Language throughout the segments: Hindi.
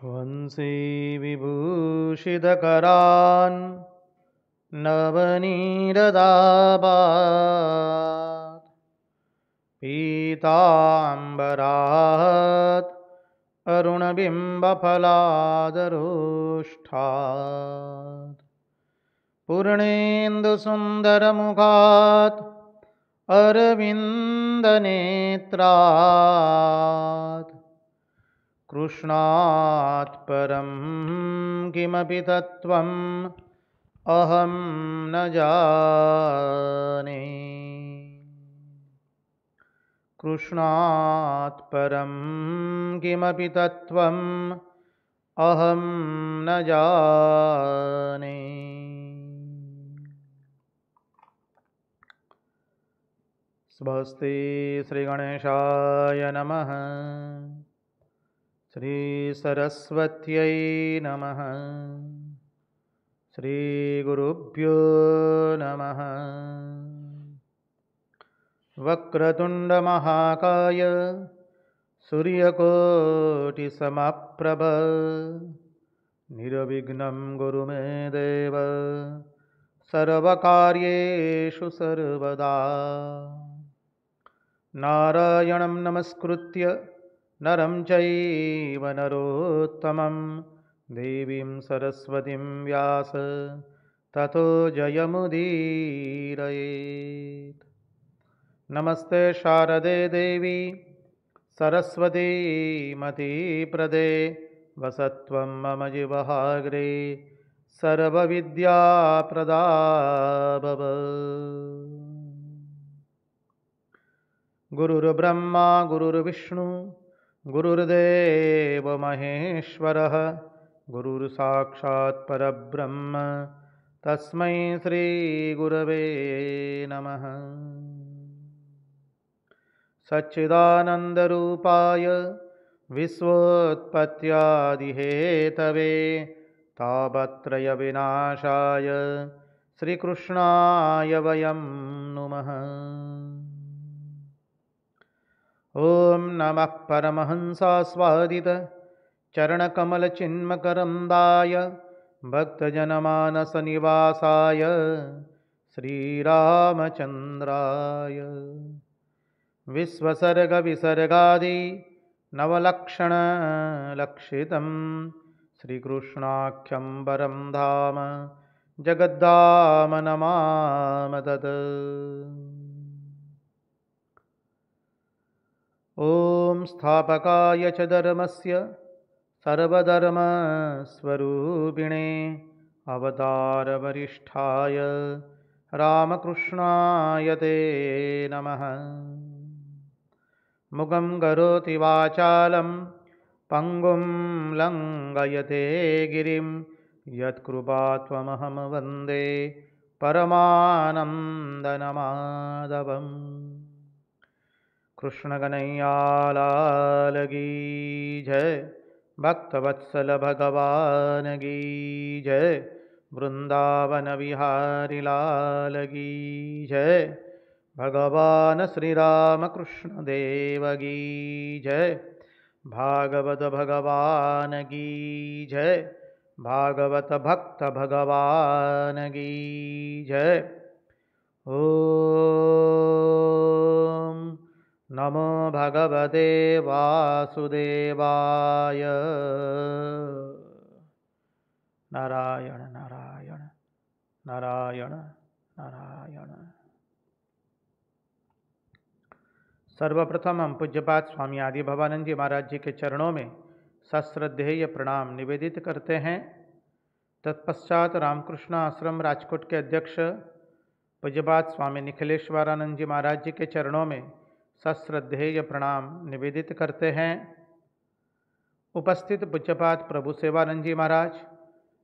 वंशी विभूषितकरान् नवनीरदाभात् पीताम्बरात् अरुणबिम्बफलादरोष्ठात् पूर्णेन्दुसुन्दरमुखात् अरविन्दनेत्रात् कृष्णात् परं किमपि तत्त्वम् अहं न जाने। कृष्णात् परं किमपि तत्त्वम् अहं न जाने। स्वस्ति श्रीगणेशाय नमः। श्रीसरस्वत्यै नमः। श्रीगुरुभ्यो नमः। वक्रतुण्डमहाकाय सूर्यकोटिसमप्रभ निर्विघ्नं कुरु मे देव सर्वकार्येषु सर्वदा। नारायणं नमस्कृत्य नरं चैव नरोत्तमं देवीं सरस्वतीं व्यास ततो जयमुदीरयेत्। नमस्ते शारदे देवी सरस्वती मतिप्रदे वसत्वं मम जिह्वाग्रे सर्वविद्याप्रदा भव। गुरुर्ब्रह्मा गुरुर्विष्णु गुरुर्देव महेश्वरः गुरुर्साक्षात् परब्रह्म तस्मै श्रीगुरवे नमः। सच्चिदानन्दरूपाय विश्वोत्पत्त्यादिहेतवे तापत्रयविनाशाय श्रीकृष्णाय वयं नुमः। ॐ नमः परमहंसास्वादित चरणकमलचिन्मकरन्दाय भक्तजनमानसनिवासाय श्रीरामचन्द्राय विश्वसर्गविसर्गादि नवलक्षणलक्षितं श्रीकृष्णाख्यं परं धाम जगद्धाम नमामि तत्। ॐ स्थापकाय च धर्मस्य सर्वधर्मस्वरूपिणे अवतारवरिष्ठाय रामकृष्णाय ते नमः। मुगं करोति वाचालं पङ्गुं लङ्घयते गिरिं यत्कृपात्वमहं वन्दे परमानन्दमाधवम्। कृष्णकन्हैया की जय, भक्तवत्सल भगवान की जय, वृंदावन विहारी लाल की जय, भगवान श्री राम कृष्ण देव की जय, भागवत भगवान की जय, भागवत भक्त भगवान की जय। ओम नमो भगवते वासुदेवाय। नारायण नारायण नारायण नारायण। सर्वप्रथम हम पूज्यपाद स्वामी आदि भवानंद जी महाराज जी के चरणों में सश्रद्धेय प्रणाम निवेदित करते हैं। तत्पश्चात रामकृष्ण आश्रम राजकोट के अध्यक्ष पूज्यपाद स्वामी निखिलेश्वरानंद जी महाराज जी के चरणों में सश्रद्धेय प्रणाम निवेदित करते हैं। उपस्थित पूज्यपाद प्रभु सेवानंद जी महाराज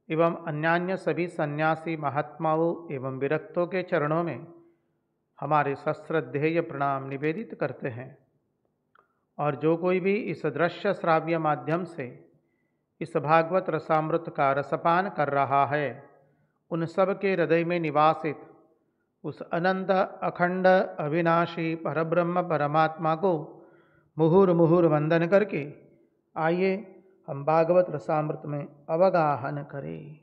एवं अन्यान्य सभी सन्यासी महात्माओं एवं विरक्तों के चरणों में हमारे सश्रद्धेय प्रणाम निवेदित करते हैं। और जो कोई भी इस दृश्य श्राव्य माध्यम से इस भागवत रसामृत का रसपान कर रहा है, उन सब के हृदय में निवासित उस अनंत अखंड अविनाशी परब्रह्म परमात्मा को मुहुर मुहुर वंदन करके आइए हम भागवत रसामृत में अवगाहन करें।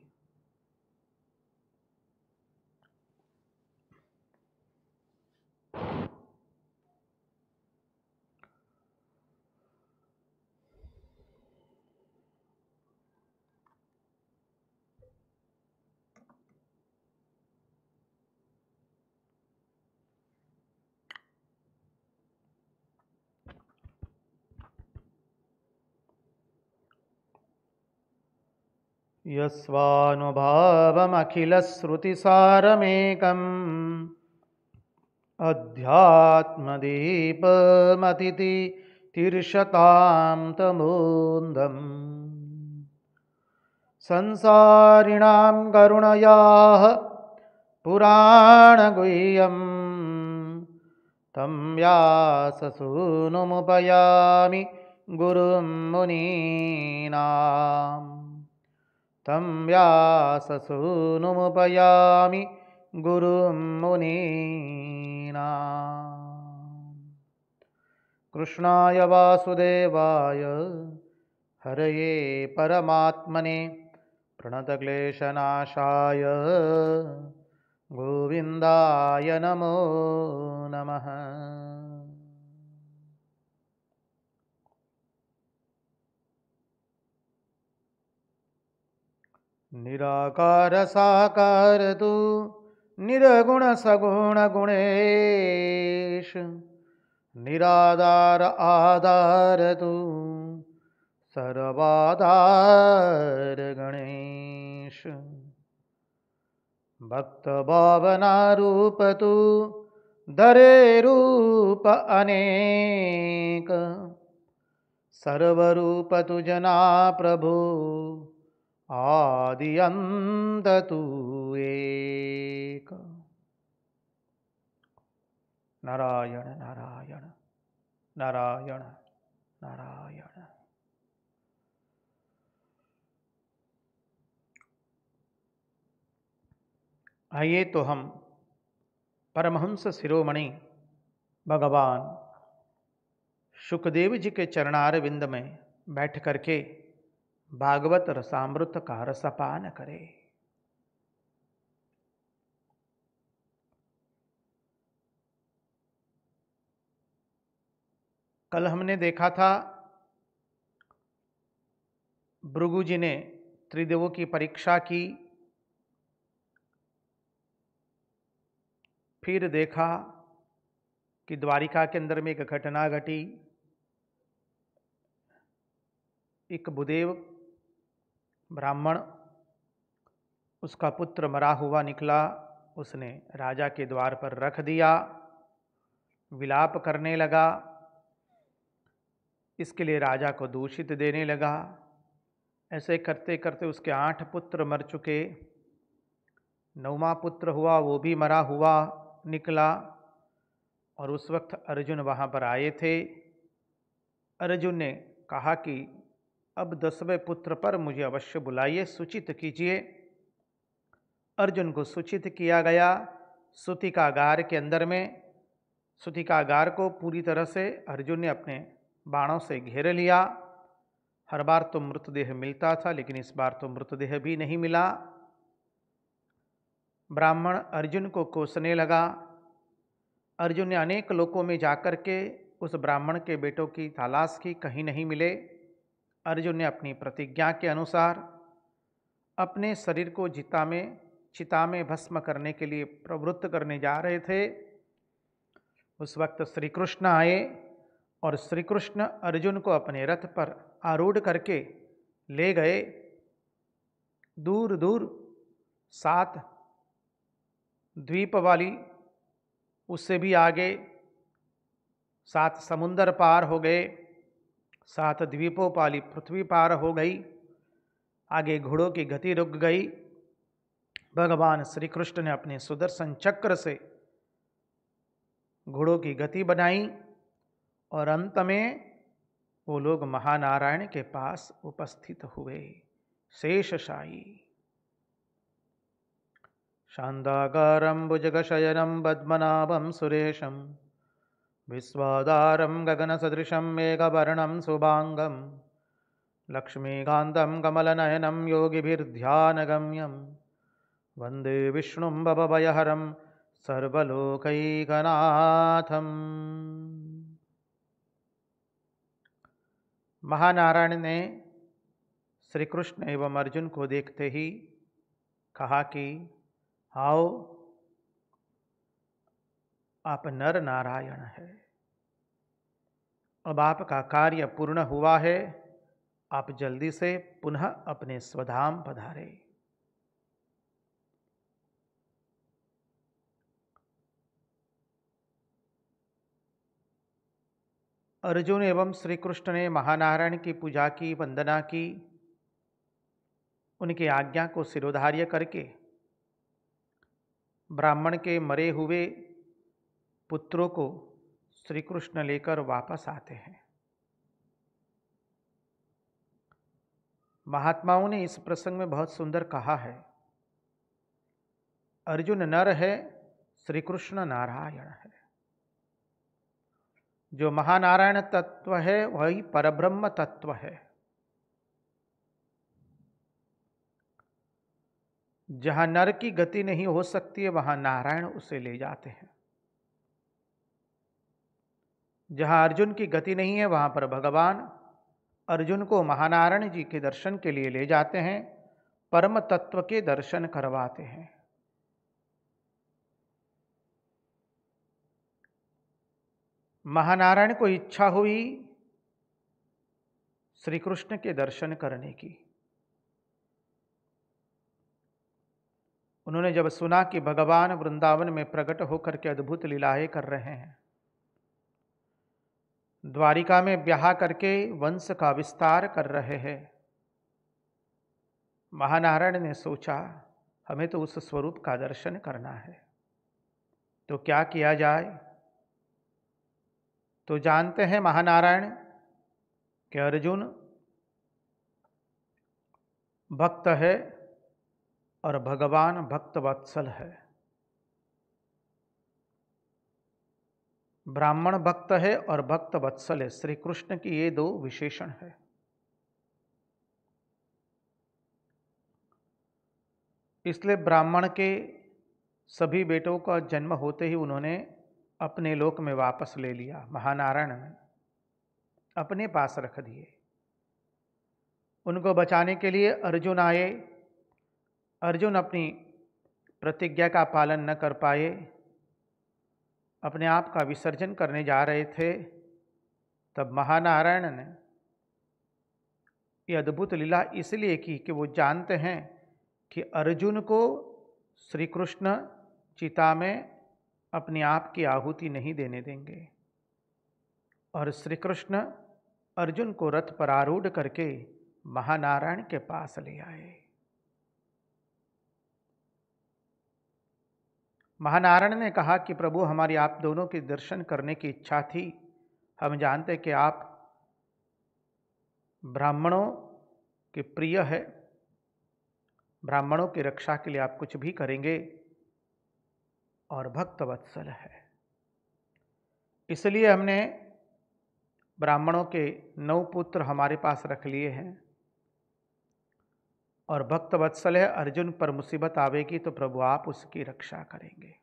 यस्वानुभावमखिलश्रुतिसारमेकम् अध्यात्मदीपमतिथि तीर्षतां तमोन्दम् संसारिणां करुणयाः पुराणगुह्यं तं व्याससूनुमुपयामि गुरुं मुनीनाम् तं व्याससूनुमुपयामि गुरुं मुनीनाम्। कृष्णाय वासुदेवाय हरये परमात्मने प्रणतक्लेशनाशाय गोविन्दाय नमो नमः। निराकार साकार तू निर्गुण सगुण गुणेश निराधार आधार तू सर्वाधार गणेश भक्त भावना रूप तू धरे रूप अनेक सर्वरूप तुजना प्रभु आदि अंत तू एक। नारायण नारायण नारायण नारायण। आइए तो हम परमहंस शिरोमणि भगवान शुकदेव जी के चरणारविंद में बैठ करके भागवत रसामृत का रसपान करें। कल हमने देखा था भृगु जी ने त्रिदेवों की परीक्षा की, फिर देखा कि द्वारिका के अंदर में एक घटना घटी। एक भूदेव ब्राह्मण, उसका पुत्र मरा हुआ निकला, उसने राजा के द्वार पर रख दिया, विलाप करने लगा, इसके लिए राजा को दूषित देने लगा। ऐसे करते करते उसके 8 पुत्र मर चुके, 9वां पुत्र हुआ, वो भी मरा हुआ निकला। और उस वक्त अर्जुन वहाँ पर आए थे। अर्जुन ने कहा कि अब 10वें पुत्र पर मुझे अवश्य बुलाइए, सूचित कीजिए। अर्जुन को सूचित किया गया। सूतिकागार के अंदर में सूतिकागार को पूरी तरह से अर्जुन ने अपने बाणों से घेर लिया। हर बार तो मृतदेह मिलता था, लेकिन इस बार तो मृतदेह भी नहीं मिला। ब्राह्मण अर्जुन को कोसने लगा। अर्जुन ने अनेक लोकों में जाकर के उस ब्राह्मण के बेटों की तलाश की, कहीं नहीं मिले। अर्जुन ने अपनी प्रतिज्ञा के अनुसार अपने शरीर को चिता में भस्म करने के लिए प्रवृत्त करने जा रहे थे। उस वक्त श्री कृष्ण आए और श्री कृष्ण अर्जुन को अपने रथ पर आरूढ़ करके ले गए। दूर दूर 7 द्वीप वाली, उससे भी आगे 7 समुंदर पार हो गए, 7 द्वीपों वाली पृथ्वी पार हो गई। आगे घोड़ों की गति रुक गई। भगवान श्री कृष्ण ने अपने सुदर्शन चक्र से घोड़ों की गति बनाई और अंत में वो लोग महानारायण के पास उपस्थित हुए। शेषशायी शांताकारं भुजगशयनं पद्मनाभं सुरेशं विश्वाधारं गगनसदृशं मेघवर्णं शुभांगं लक्ष्मीकान्तं कमलनयनं योगिभिर्ध्यानगम्यं वन्दे विष्णुं भवभयहरं सर्वलोकैकनाथम्। महानारायण ने श्री कृष्ण एवं अर्जुन को देखते ही कहा कि आओ, आप नर नारायण है, अब आपका कार्य पूर्ण हुआ है, आप जल्दी से पुनः अपने स्वधाम पधारे। अर्जुन एवं श्री कृष्ण ने महानारायण की पूजा की, वंदना की, उनकी आज्ञा को शिरोधार्य करके ब्राह्मण के मरे हुए पुत्रों को श्री कृष्ण लेकर वापस आते हैं। महात्माओं ने इस प्रसंग में बहुत सुंदर कहा है, अर्जुन नर है, श्री कृष्ण नारायण है। जो महानारायण तत्व है वही परब्रह्म तत्व है। जहां नर की गति नहीं हो सकती है वहां नारायण उसे ले जाते हैं। जहां अर्जुन की गति नहीं है वहां पर भगवान अर्जुन को महानारायण जी के दर्शन के लिए ले जाते हैं, परम तत्व के दर्शन करवाते हैं। महानारायण को इच्छा हुई श्री कृष्ण के दर्शन करने की। उन्होंने जब सुना कि भगवान वृंदावन में प्रकट होकर के अद्भुत लीलाएं कर रहे हैं, द्वारिका में ब्याह करके वंश का विस्तार कर रहे हैं, महानारायण ने सोचा हमें तो उस स्वरूप का दर्शन करना है, तो क्या किया जाए। तो जानते हैं महानारायण कि अर्जुन भक्त है और भगवान भक्त वत्सल है। ब्राह्मण भक्त है और भक्त वत्सल है। श्री कृष्ण की ये दो विशेषण है। इसलिए ब्राह्मण के सभी बेटों का जन्म होते ही उन्होंने अपने लोक में वापस ले लिया। महानारायण ने अपने पास रख दिए। उनको बचाने के लिए अर्जुन आए। अर्जुन अपनी प्रतिज्ञा का पालन न कर पाए, अपने आप का विसर्जन करने जा रहे थे। तब महानारायण ने यह अद्भुत लीला इसलिए की कि वो जानते हैं कि अर्जुन को श्री कृष्ण चिता में अपने आप की आहुति नहीं देने देंगे। और श्री कृष्ण अर्जुन को रथ पर आरूढ़ करके महानारायण के पास ले आए। महानारायण ने कहा कि प्रभु, हमारी आप दोनों के दर्शन करने की इच्छा थी। हम जानते कि आप ब्राह्मणों के प्रिय है, ब्राह्मणों की रक्षा के लिए आप कुछ भी करेंगे और भक्त वत्सल है। इसलिए हमने ब्राह्मणों के 9 पुत्र हमारे पास रख लिए हैं और भक्त वत्सल है। अर्जुन पर मुसीबत आवेगी तो प्रभु आप उसकी रक्षा करेंगे।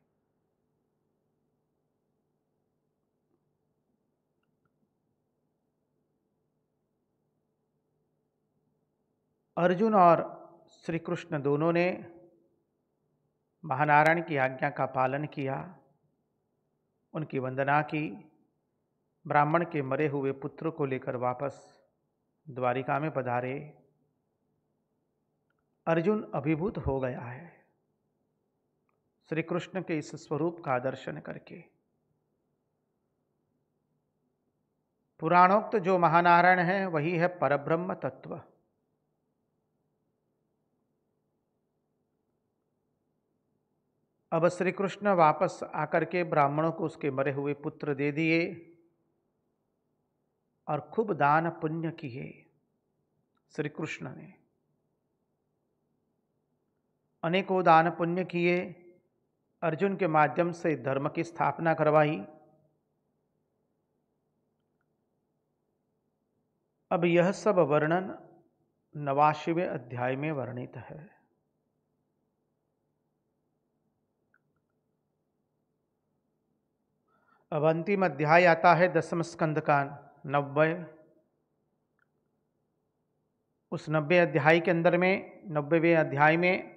अर्जुन और श्री कृष्ण दोनों ने महानारायण की आज्ञा का पालन किया, उनकी वंदना की, ब्राह्मण के मरे हुए पुत्र को लेकर वापस द्वारिका में पधारे। अर्जुन अभिभूत हो गया है श्री कृष्ण के इस स्वरूप का दर्शन करके। पुराणोक्त जो महानारायण है वही है परब्रह्म तत्व। अब श्री कृष्ण वापस आकर के ब्राह्मणों को उसके मरे हुए पुत्र दे दिए और खूब दान पुण्य किए। श्री कृष्ण ने अनेकों दान पुण्य किए, अर्जुन के माध्यम से धर्म की स्थापना करवाई। अब यह सब वर्णन 89वें अध्याय में वर्णित है। अब अंतिम अध्याय आता है 10वें स्कंद का 90। उस 90वें अध्याय के अंदर में 90वें अध्याय में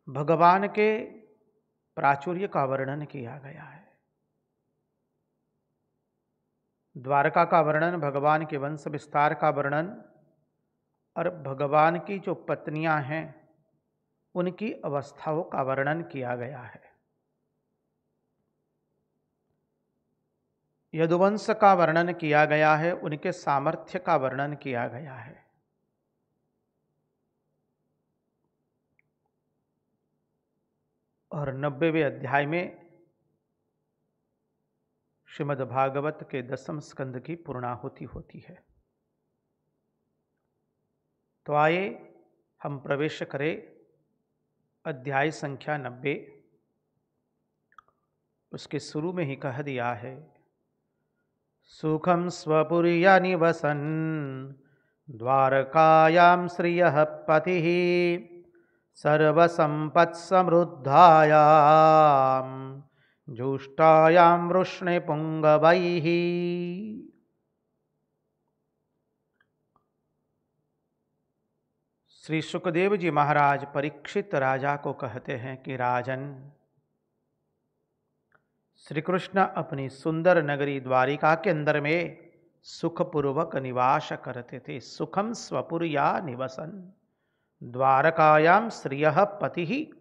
भगवान के प्राचुर्य का वर्णन किया गया है। द्वारका का वर्णन, भगवान के वंश विस्तार का वर्णन और भगवान की जो पत्नियां हैं उनकी अवस्थाओं का वर्णन किया गया है। यदुवंश का वर्णन किया गया है, उनके सामर्थ्य का वर्णन किया गया है। और 90वें अध्याय में श्रीमद् भागवत के 10वें स्कंद की पूर्णाहुति होती है। तो आइए हम प्रवेश करें अध्याय संख्या 90। उसके शुरू में ही कह दिया है, सुखम स्वपुर्या निवसन द्वारकायां श्रियः पतिः सर्वसम्पत्समृद्धायां जुष्टायां वृष्णिपुंगवैः। श्री सुखदेव जी महाराज परीक्षित राजा को कहते हैं कि राजन, श्री कृष्ण अपनी सुंदर नगरी द्वारिका के अंदर में सुखपूर्वक निवास करते थे। सुखम स्वपुर्या निवसन द्वारकायाम श्रियः पतिः।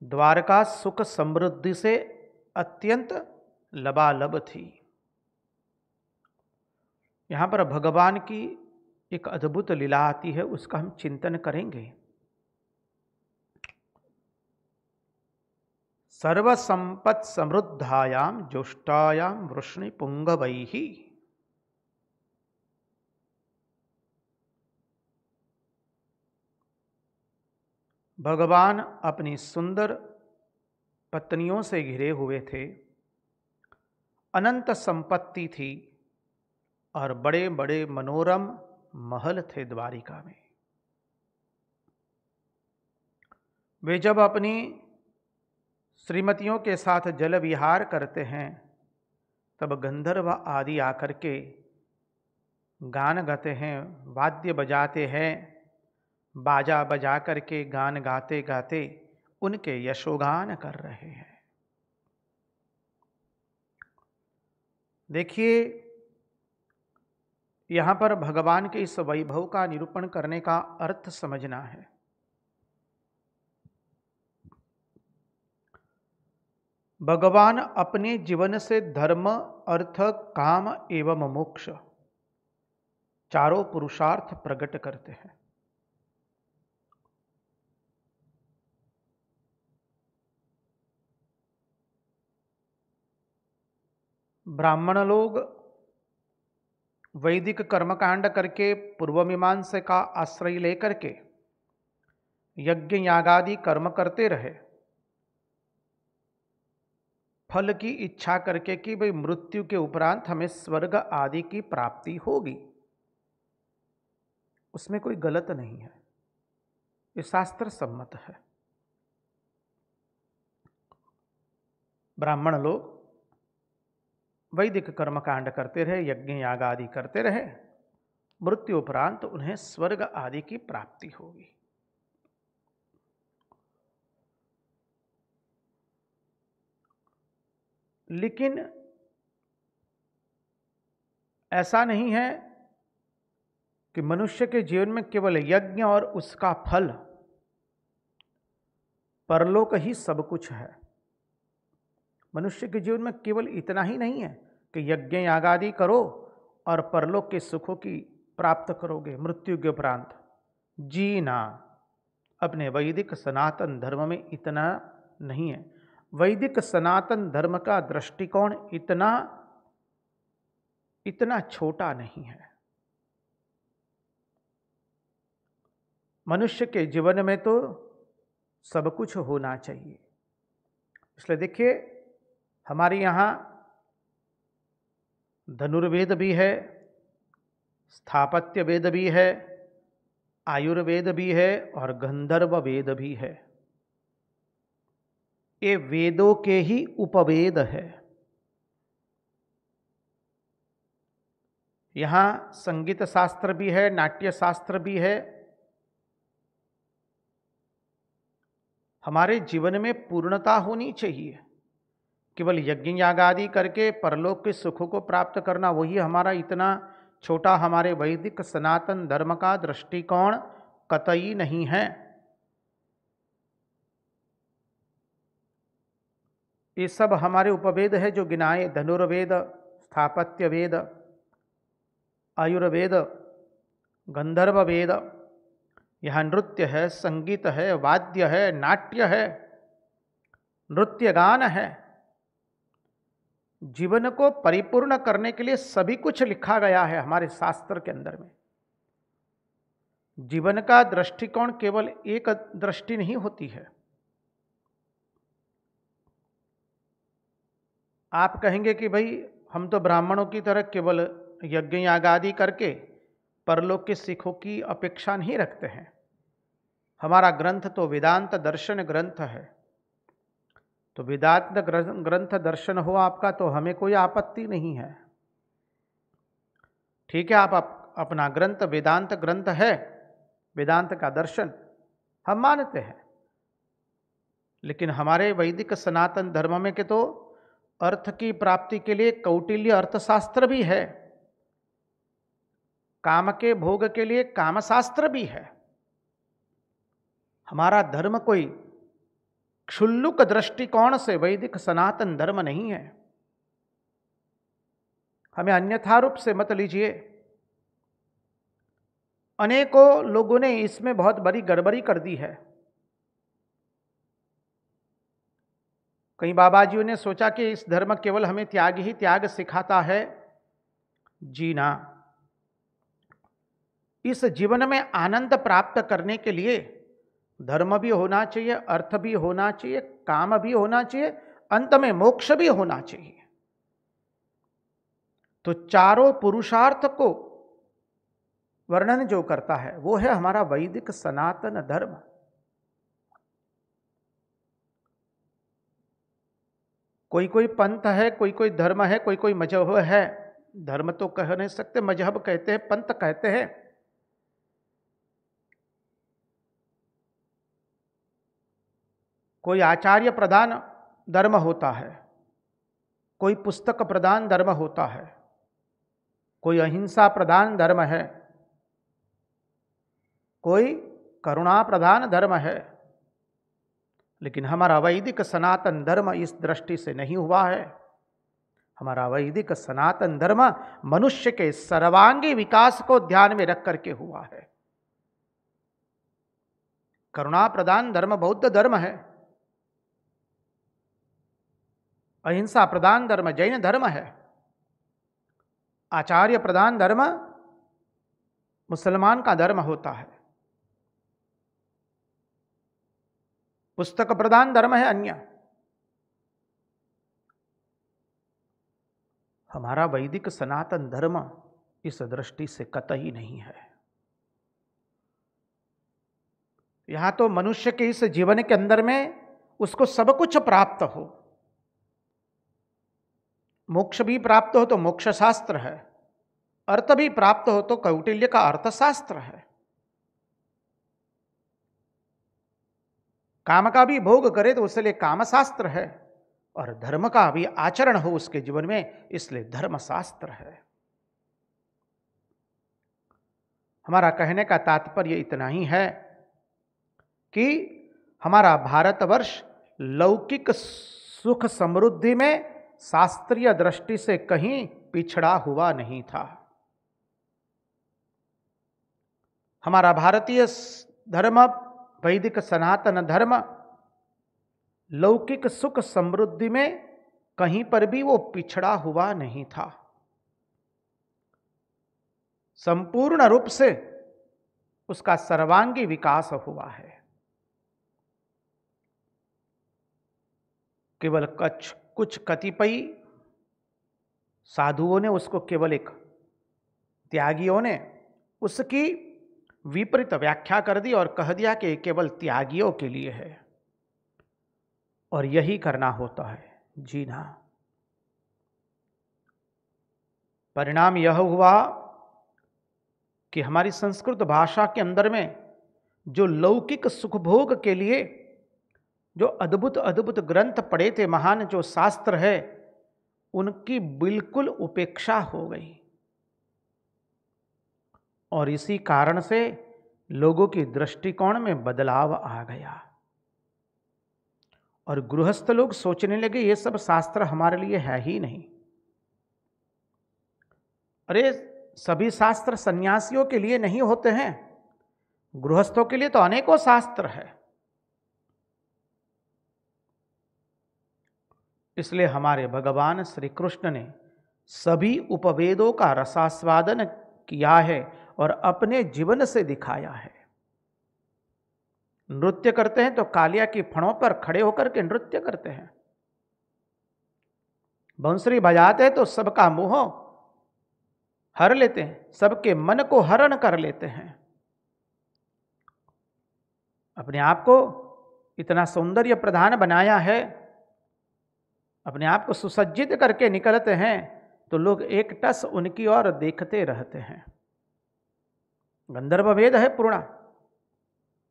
द्वारका सुख समृद्धि से अत्यंत लबालब थी। यहां पर भगवान की एक अद्भुत लीला आती है, उसका हम चिंतन करेंगे। सर्वसंपत् समृद्धायाम जुष्टायाम वृष्णिपुंगवैः। भगवान अपनी सुंदर पत्नियों से घिरे हुए थे, अनंत संपत्ति थी और बड़े बड़े मनोरम महल थे द्वारिका में। वे जब अपनी श्रीमतियों के साथ जल विहार करते हैं तब गंधर्व आदि आकर के गान गाते हैं, वाद्य बजाते हैं, बाजा बजा करके गान गाते गाते उनके यशोगान कर रहे हैं। देखिए, यहां पर भगवान के इस वैभव का निरूपण करने का अर्थ समझना है। भगवान अपने जीवन से धर्म, अर्थ, काम एवं मोक्ष चारों पुरुषार्थ प्रकट करते हैं। ब्राह्मण लोग वैदिक कर्मकांड करके पूर्व मीमांसा का आश्रय लेकर के यज्ञ यागादि कर्म करते रहे, फल की इच्छा करके कि भाई मृत्यु के उपरांत हमें स्वर्ग आदि की प्राप्ति होगी। उसमें कोई गलत नहीं है, ये शास्त्र सम्मत है। ब्राह्मण लोग वैदिक कर्मकांड करते रहे, यज्ञ याग आदि करते रहे, मृत्यु उपरांत उन्हें स्वर्ग आदि की प्राप्ति होगी। लेकिन ऐसा नहीं है कि मनुष्य के जीवन में केवल यज्ञ और उसका फल, परलोक ही सब कुछ है। मनुष्य के जीवन में केवल इतना ही नहीं है कि यज्ञ यागादि करो और परलोक के सुखों की प्राप्त करोगे मृत्यु के उपरांत। जी ना, अपने वैदिक सनातन धर्म में इतना नहीं है। वैदिक सनातन धर्म का दृष्टिकोण इतना छोटा नहीं है। मनुष्य के जीवन में तो सब कुछ होना चाहिए। इसलिए देखिए, हमारे यहाँ धनुर्वेद भी है, स्थापत्य वेद भी है, आयुर्वेद भी है और गंधर्व वेद भी है। ये वेदों के ही उपवेद है। यहां संगीत शास्त्र भी है, नाट्य शास्त्र भी है। हमारे जीवन में पूर्णता होनी चाहिए। केवल यज्ञ याग आदि करके परलोक के सुखों को प्राप्त करना, वही हमारा इतना छोटा हमारे वैदिक सनातन धर्म का दृष्टिकोण कतई नहीं है। ये सब हमारे उपवेद है जो गिनाए, धनुर्वेद, स्थापत्य वेद, आयुर्वेद, गंधर्व वेद। यहाँ नृत्य है, संगीत है, वाद्य है, नाट्य है, नृत्य गान है। जीवन को परिपूर्ण करने के लिए सभी कुछ लिखा गया है हमारे शास्त्र के अंदर में। जीवन का दृष्टिकोण केवल एक दृष्टि नहीं होती है। आप कहेंगे कि भाई हम तो ब्राह्मणों की तरह केवल यज्ञ याग आदि करके परलोक के सुखों की अपेक्षा नहीं रखते हैं। हमारा ग्रंथ तो वेदांत दर्शन ग्रंथ है। तो वेदांत ग्रंथ दर्शन हो आपका तो हमें कोई आपत्ति नहीं है। ठीक है, आप अपना ग्रंथ वेदांत ग्रंथ है, वेदांत का दर्शन हम मानते हैं। लेकिन हमारे वैदिक सनातन धर्म में के तो अर्थ की प्राप्ति के लिए कौटिल्य अर्थशास्त्र भी है, काम के भोग के लिए कामशास्त्र भी है। हमारा धर्म कोई क्षुल्लक दृष्टिकोण से वैदिक सनातन धर्म नहीं है। हमें अन्यथा रूप से मत लीजिए। अनेकों लोगों ने इसमें बहुत बड़ी गड़बड़ी कर दी है। कई बाबाजियों ने सोचा कि इस धर्म केवल हमें त्याग ही त्याग सिखाता है। जीना, इस जीवन में आनंद प्राप्त करने के लिए धर्म भी होना चाहिए, अर्थ भी होना चाहिए, काम भी होना चाहिए, अंत में मोक्ष भी होना चाहिए। तो चारों पुरुषार्थ को वर्णन जो करता है वो है हमारा वैदिक सनातन धर्म। कोई कोई पंथ है, कोई कोई धर्म है, कोई कोई मजहब है। धर्म तो कह नहीं सकते, मजहब कहते हैं, पंथ कहते हैं। कोई आचार्य प्रधान धर्म होता है, कोई पुस्तक प्रधान धर्म होता है, कोई अहिंसा प्रधान धर्म है, कोई करुणा प्रधान धर्म है। लेकिन हमारा वैदिक सनातन धर्म इस दृष्टि से नहीं हुआ है। हमारा वैदिक सनातन धर्म मनुष्य के सर्वांगी विकास को ध्यान में रख करके हुआ है। करुणा प्रधान धर्म बौद्ध धर्म है, अहिंसा प्रधान धर्म जैन धर्म है, आचार्य प्रधान धर्म मुसलमान का धर्म होता है, पुस्तक प्रधान धर्म है अन्य। हमारा वैदिक सनातन धर्म इस दृष्टि से कतई नहीं है। यहां तो मनुष्य के इस जीवन के अंदर में उसको सब कुछ प्राप्त हो, मोक्ष भी प्राप्त हो तो मोक्ष शास्त्र है, अर्थ भी प्राप्त हो तो कौटिल्य का अर्थशास्त्र है, काम का भी भोग करे तो उसके लिए कामशास्त्र है, और धर्म का भी आचरण हो उसके जीवन में इसलिए धर्मशास्त्र है। हमारा कहने का तात्पर्य इतना ही है कि हमारा भारतवर्ष लौकिक सुख समृद्धि में शास्त्रीय दृष्टि से कहीं पिछड़ा हुआ नहीं था। हमारा भारतीय धर्म, वैदिक सनातन धर्म लौकिक सुख समृद्धि में कहीं पर भी वो पिछड़ा हुआ नहीं था। संपूर्ण रूप से उसका सर्वांगी विकास हुआ है। केवल कुछ कतिपय साधुओं ने उसको केवल एक त्यागियों ने उसकी विपरीत व्याख्या कर दी और कह दिया कि केवल त्यागियों के लिए है और यही करना होता है। जी ना, परिणाम यह हुआ कि हमारी संस्कृत भाषा के अंदर में जो लौकिक सुखभोग के लिए जो अद्भुत अद्भुत ग्रंथ पढ़े थे, महान जो शास्त्र है, उनकी बिल्कुल उपेक्षा हो गई और इसी कारण से लोगों की दृष्टिकोण में बदलाव आ गया और गृहस्थ लोग सोचने लगे ये सब शास्त्र हमारे लिए है ही नहीं। अरे सभी शास्त्र सन्यासियों के लिए नहीं होते हैं, गृहस्थों के लिए तो अनेकों शास्त्र है। इसलिए हमारे भगवान श्री कृष्ण ने सभी उपवेदों का रसास्वादन किया है और अपने जीवन से दिखाया है। नृत्य करते हैं तो कालिया की फणों पर खड़े होकर के नृत्य करते हैं, बंसुरी बजाते हैं तो सबका मोह हर लेते हैं, सबके मन को हरण कर लेते हैं। अपने आप को इतना सौंदर्य प्रधान बनाया है, अपने आप को सुसज्जित करके निकलते हैं तो लोग एक टस उनकी ओर देखते रहते हैं। गंधर्व वेद है पूर्णा,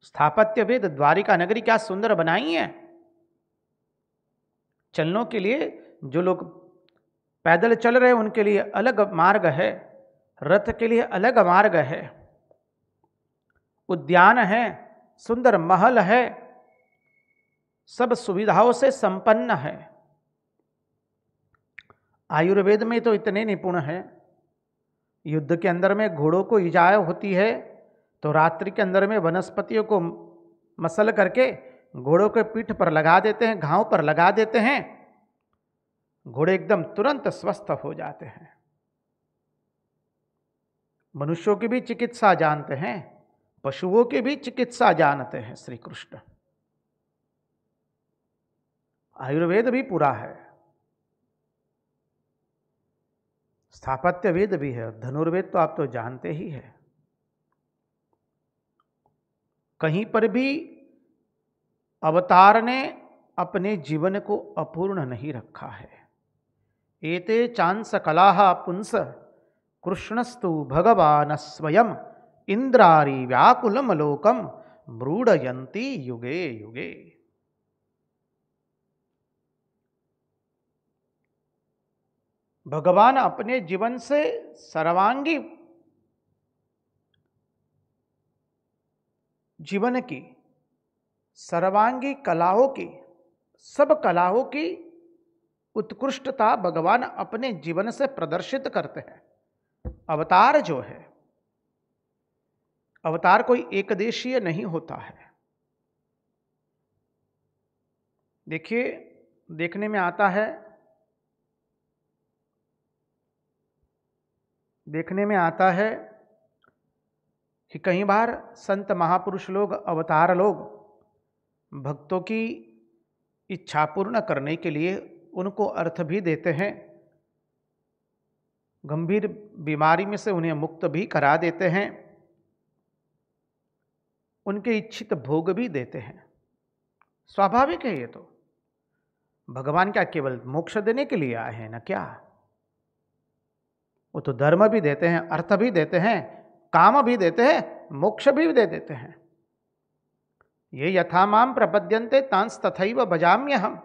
स्थापत्य वेद, द्वारिका नगरी क्या सुंदर बनाई है। चलने के लिए जो लोग पैदल चल रहे हैं उनके लिए अलग मार्ग है, रथ के लिए अलग मार्ग है, उद्यान है, सुंदर महल है, सब सुविधाओं से संपन्न है। आयुर्वेद में तो इतने निपुण है, युद्ध के अंदर में घोड़ों को इजा होती है तो रात्रि के अंदर में वनस्पतियों को मसल करके घोड़ों के पीठ पर लगा देते हैं, घाव पर लगा देते हैं, घोड़े एकदम तुरंत स्वस्थ हो जाते हैं। मनुष्यों की भी चिकित्सा जानते हैं, पशुओं की भी चिकित्सा जानते हैं श्री कृष्ण। आयुर्वेद भी पूरा है, स्थापत्य वेद भी है, धनुर्वेद तो आप तो जानते ही है। कहीं पर भी अवतार ने अपने जीवन को अपूर्ण नहीं रखा है। एते चांस कलाः पुंस कृष्णस्तु भगवान स्वयं इंद्रारी व्याकुलम लोकम ब्रूडयन्ति युगे युगे। भगवान अपने जीवन से सर्वांगी जीवन की, सर्वांगी कलाओं की, सब कलाओं की उत्कृष्टता भगवान अपने जीवन से प्रदर्शित करते हैं। अवतार जो है, अवतार कोई एकदेशीय नहीं होता है। देखिए, देखने में आता है, कि कई बार संत महापुरुष लोग, अवतार लोग भक्तों की इच्छा पूर्ण करने के लिए उनको अर्थ भी देते हैं, गंभीर बीमारी में से उन्हें मुक्त भी करा देते हैं, उनके इच्छित भोग भी देते हैं। स्वाभाविक है ये तो। भगवान क्या केवल मोक्ष देने के लिए आए हैं ना क्या? वो तो धर्म भी देते हैं, अर्थ भी देते हैं, काम भी देते हैं, मोक्ष भी दे देते हैं। ये यथा माम प्रपद्यन्ते तांस तथैव भजाम्यहम्।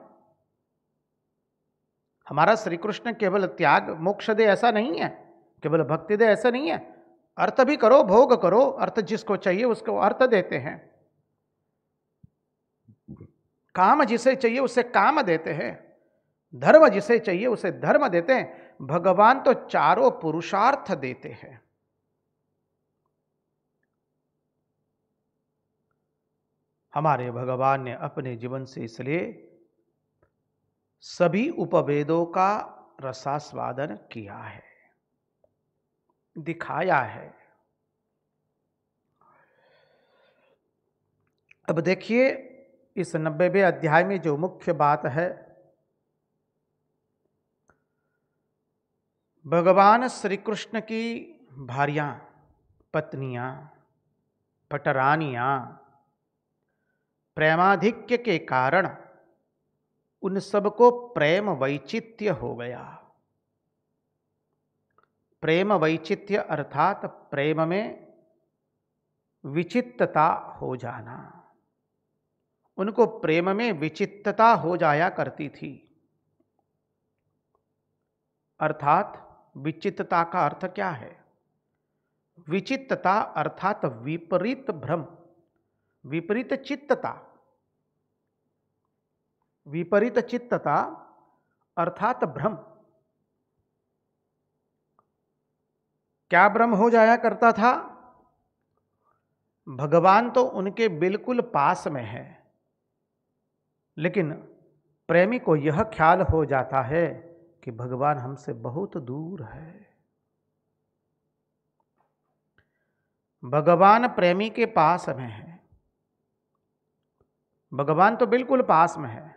हमारा श्री कृष्ण केवल त्याग मोक्ष दे ऐसा नहीं है, केवल भक्ति दे ऐसा नहीं है, अर्थ भी करो, भोग करो, अर्थ जिसको चाहिए उसको अर्थ देते हैं, काम जिसे चाहिए उसे काम देते हैं, धर्म जिसे चाहिए उसे धर्म देते हैं। भगवान तो चारों पुरुषार्थ देते हैं। हमारे भगवान ने अपने जीवन से इसलिए सभी उपवेदों का रसास्वादन किया है, दिखाया है। अब देखिए, इस 90वें अध्याय में जो मुख्य बात है, भगवान श्री कृष्ण की भार्यां, पत्नियां, पटरानियां प्रेमाधिक्य के कारण उन सबको प्रेम वैचित्य हो गया। प्रेम वैचित्य अर्थात प्रेम में विचित्तता हो जाना। उनको प्रेम में विचित्तता हो जाया करती थी। अर्थात विचित्तता का अर्थ क्या है? विचित्तता अर्थात विपरीत भ्रम, विपरीत चित्तता। विपरीत चित्तता अर्थात भ्रम। क्या भ्रम हो जाया करता था? भगवान तो उनके बिल्कुल पास में है, लेकिन प्रेमी को यह ख्याल हो जाता है कि भगवान हमसे बहुत दूर है। भगवान प्रेमी के पास में है, भगवान तो बिल्कुल पास में है,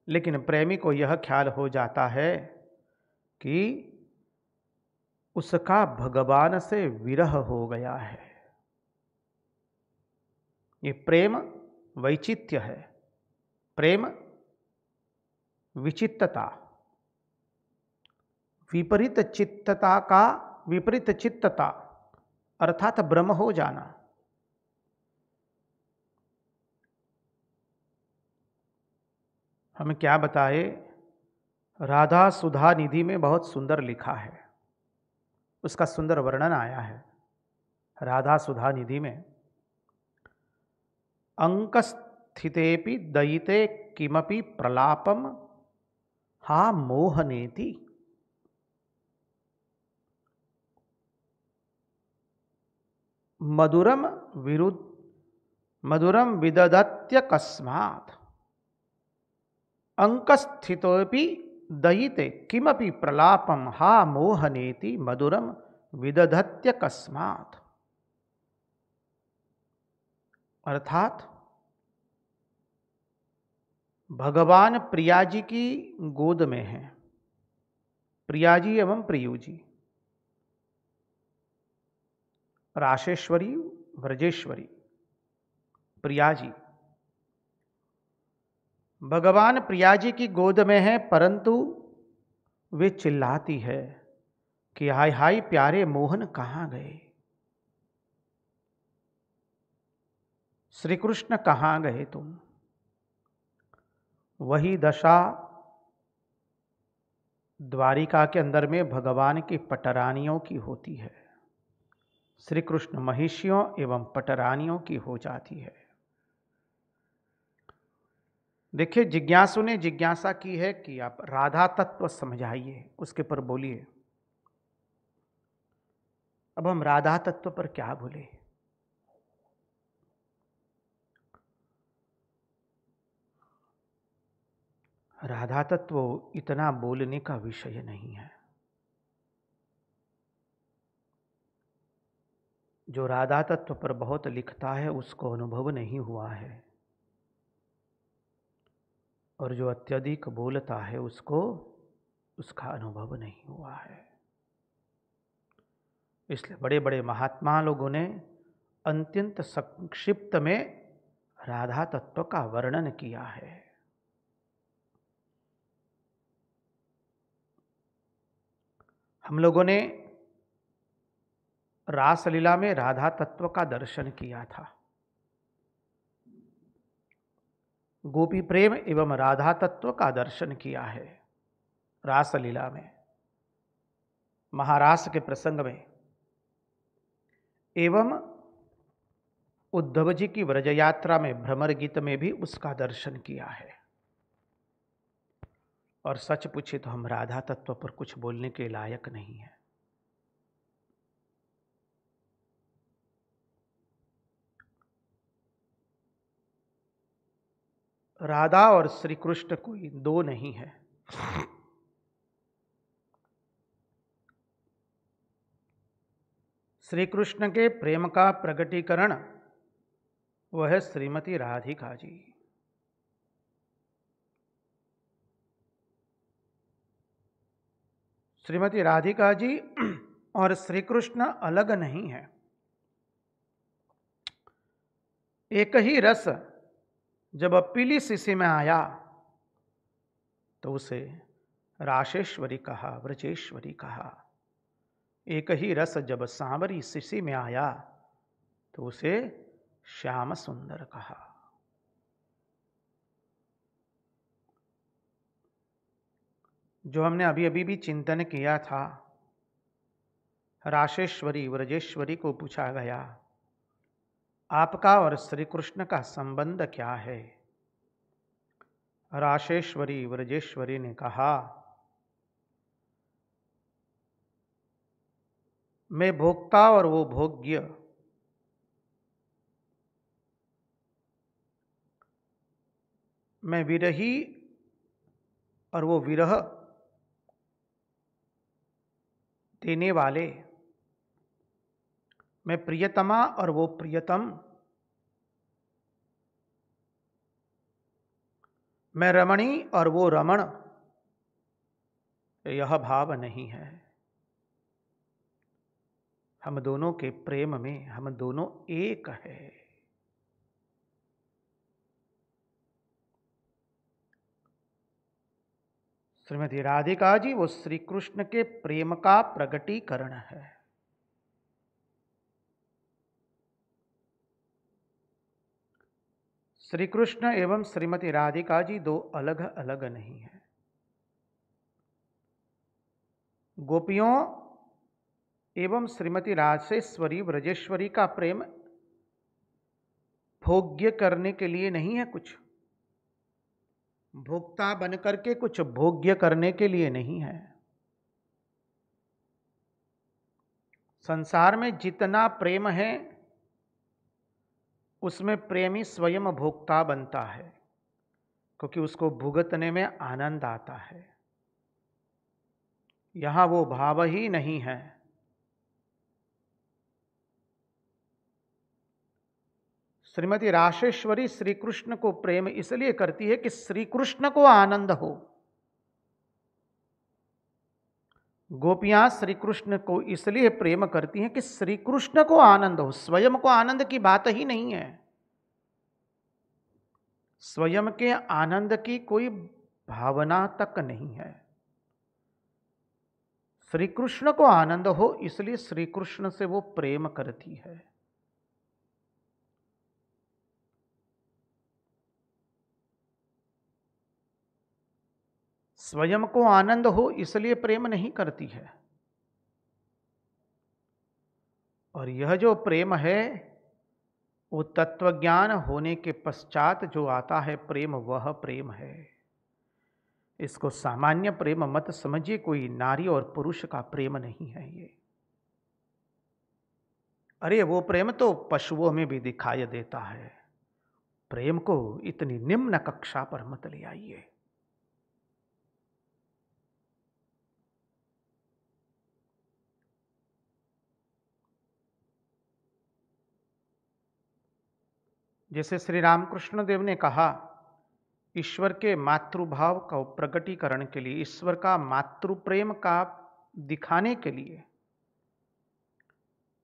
लेकिन प्रेमी को यह ख्याल हो जाता है कि उसका भगवान से विरह हो गया है। ये प्रेम वैचित्य है, प्रेम विचित्तता, विपरीत चित्तता का विपरीत चित्तता अर्थात भ्रम हो जाना। हम क्या बताए, राधा सुधा निधि में बहुत सुंदर लिखा है, उसका सुंदर वर्णन आया है। राधा सुधा निधि में अंकस्थितेपि दयिते किमपि प्रलापम हा मोहनेति। मधुरम विरुद्ध मधुरम विदधत्यकस्मात् अंकस्थितोपि दयिते किमपि प्रलापम हा मोहनेति मधुरम विदधत्यकस्मात्। अर्थात भगवान प्रिया जी की गोद में है, प्रिया जी एवं प्रियु जी, राशेश्वरी व्रजेश्वरी प्रिया जी। भगवान प्रिया जी की गोद में है, परंतु वे चिल्लाती है कि हाय हाय प्यारे मोहन कहाँ गए, श्री कृष्ण कहाँ गए तुम। वही दशा द्वारिका के अंदर में भगवान की पटरानियों की होती है। श्री कृष्ण महिषियों एवं पटरानियों की हो जाती है। देखिए, जिज्ञासु ने जिज्ञासा की है कि आप राधा तत्व समझाइए, उसके पर बोलिए। अब हम राधा तत्व पर क्या बोले? राधा तत्व इतना बोलने का विषय नहीं है। जो राधा तत्व पर बहुत लिखता है उसको अनुभव नहीं हुआ है, और जो अत्यधिक बोलता है उसको उसका अनुभव नहीं हुआ है। इसलिए बड़े बड़े महात्मा लोगों ने अत्यंत संक्षिप्त में राधा तत्व का वर्णन किया है। हम लोगों ने रासलीला में राधा तत्व का दर्शन किया था। गोपी प्रेम एवं राधा तत्व का दर्शन किया है रासलीला में, महारास के प्रसंग में, एवं उद्धव जी की व्रज यात्रा में भ्रमर गीत में भी उसका दर्शन किया है। और सच पूछे तो हम राधा तत्व पर कुछ बोलने के लायक नहीं है। राधा और श्री कृष्ण कोई दो नहीं है। श्री कृष्ण के प्रेम का प्रकटीकरण वह है श्रीमती राधिका जी। श्रीमती राधिका जी और श्री कृष्ण अलग नहीं है। एक ही रस जब पीली शीशी में आया तो उसे राशेश्वरी कहा, व्रजेश्वरी कहा। एक ही रस जब सांवरी शीशी में आया तो उसे श्याम सुंदर कहा। जो हमने अभी अभी भी चिंतन किया था, राशेश्वरी व्रजेश्वरी को पूछा गया, आपका और श्री कृष्ण का संबंध क्या है? राशेश्वरी व्रजेश्वरी ने कहा, मैं भोक्ता और वो भोग्य, मैं विरही और वो विरह देने वाले, मैं प्रियतमा और वो प्रियतम, मैं रमणी और वो रमण, यह भाव नहीं है। हम दोनों के प्रेम में हम दोनों एक है। श्रीमती राधिका जी वो श्री कृष्ण के प्रेम का प्रगटीकरण है। श्री कृष्ण एवं श्रीमती राधिका जी दो अलग अलग नहीं है। गोपियों एवं श्रीमती राजेश्वरी व्रजेश्वरी का प्रेम भोग्य करने के लिए नहीं है, कुछ भोक्ता बनकर के कुछ भोग्य करने के लिए नहीं है। संसार में जितना प्रेम है उसमें प्रेमी स्वयं भोक्ता बनता है, क्योंकि उसको भुगतने में आनंद आता है। यहां वो भाव ही नहीं है। श्रीमती राशेश्वरी श्री कृष्ण को प्रेम इसलिए करती है कि श्री कृष्ण को आनंद हो। गोपियां श्री कृष्ण को इसलिए प्रेम करती हैं कि श्री कृष्ण को आनंद हो। स्वयं को आनंद की बात ही नहीं है। स्वयं के आनंद की कोई भावना तक नहीं है। श्री कृष्ण को आनंद हो इसलिए श्री कृष्ण से वो प्रेम करती है। स्वयं को आनंद हो इसलिए प्रेम नहीं करती है। और यह जो प्रेम है वो तत्वज्ञान होने के पश्चात जो आता है प्रेम, वह प्रेम है। इसको सामान्य प्रेम मत समझिए, कोई नारी और पुरुष का प्रेम नहीं है ये। अरे वो प्रेम तो पशुओं में भी दिखाई देता है। प्रेम को इतनी निम्न कक्षा पर मत ले आइए। जैसे श्री रामकृष्ण देव ने कहा, ईश्वर के मातृभाव का प्रकटीकरण के लिए, ईश्वर का मातृ प्रेम का दिखाने के लिए,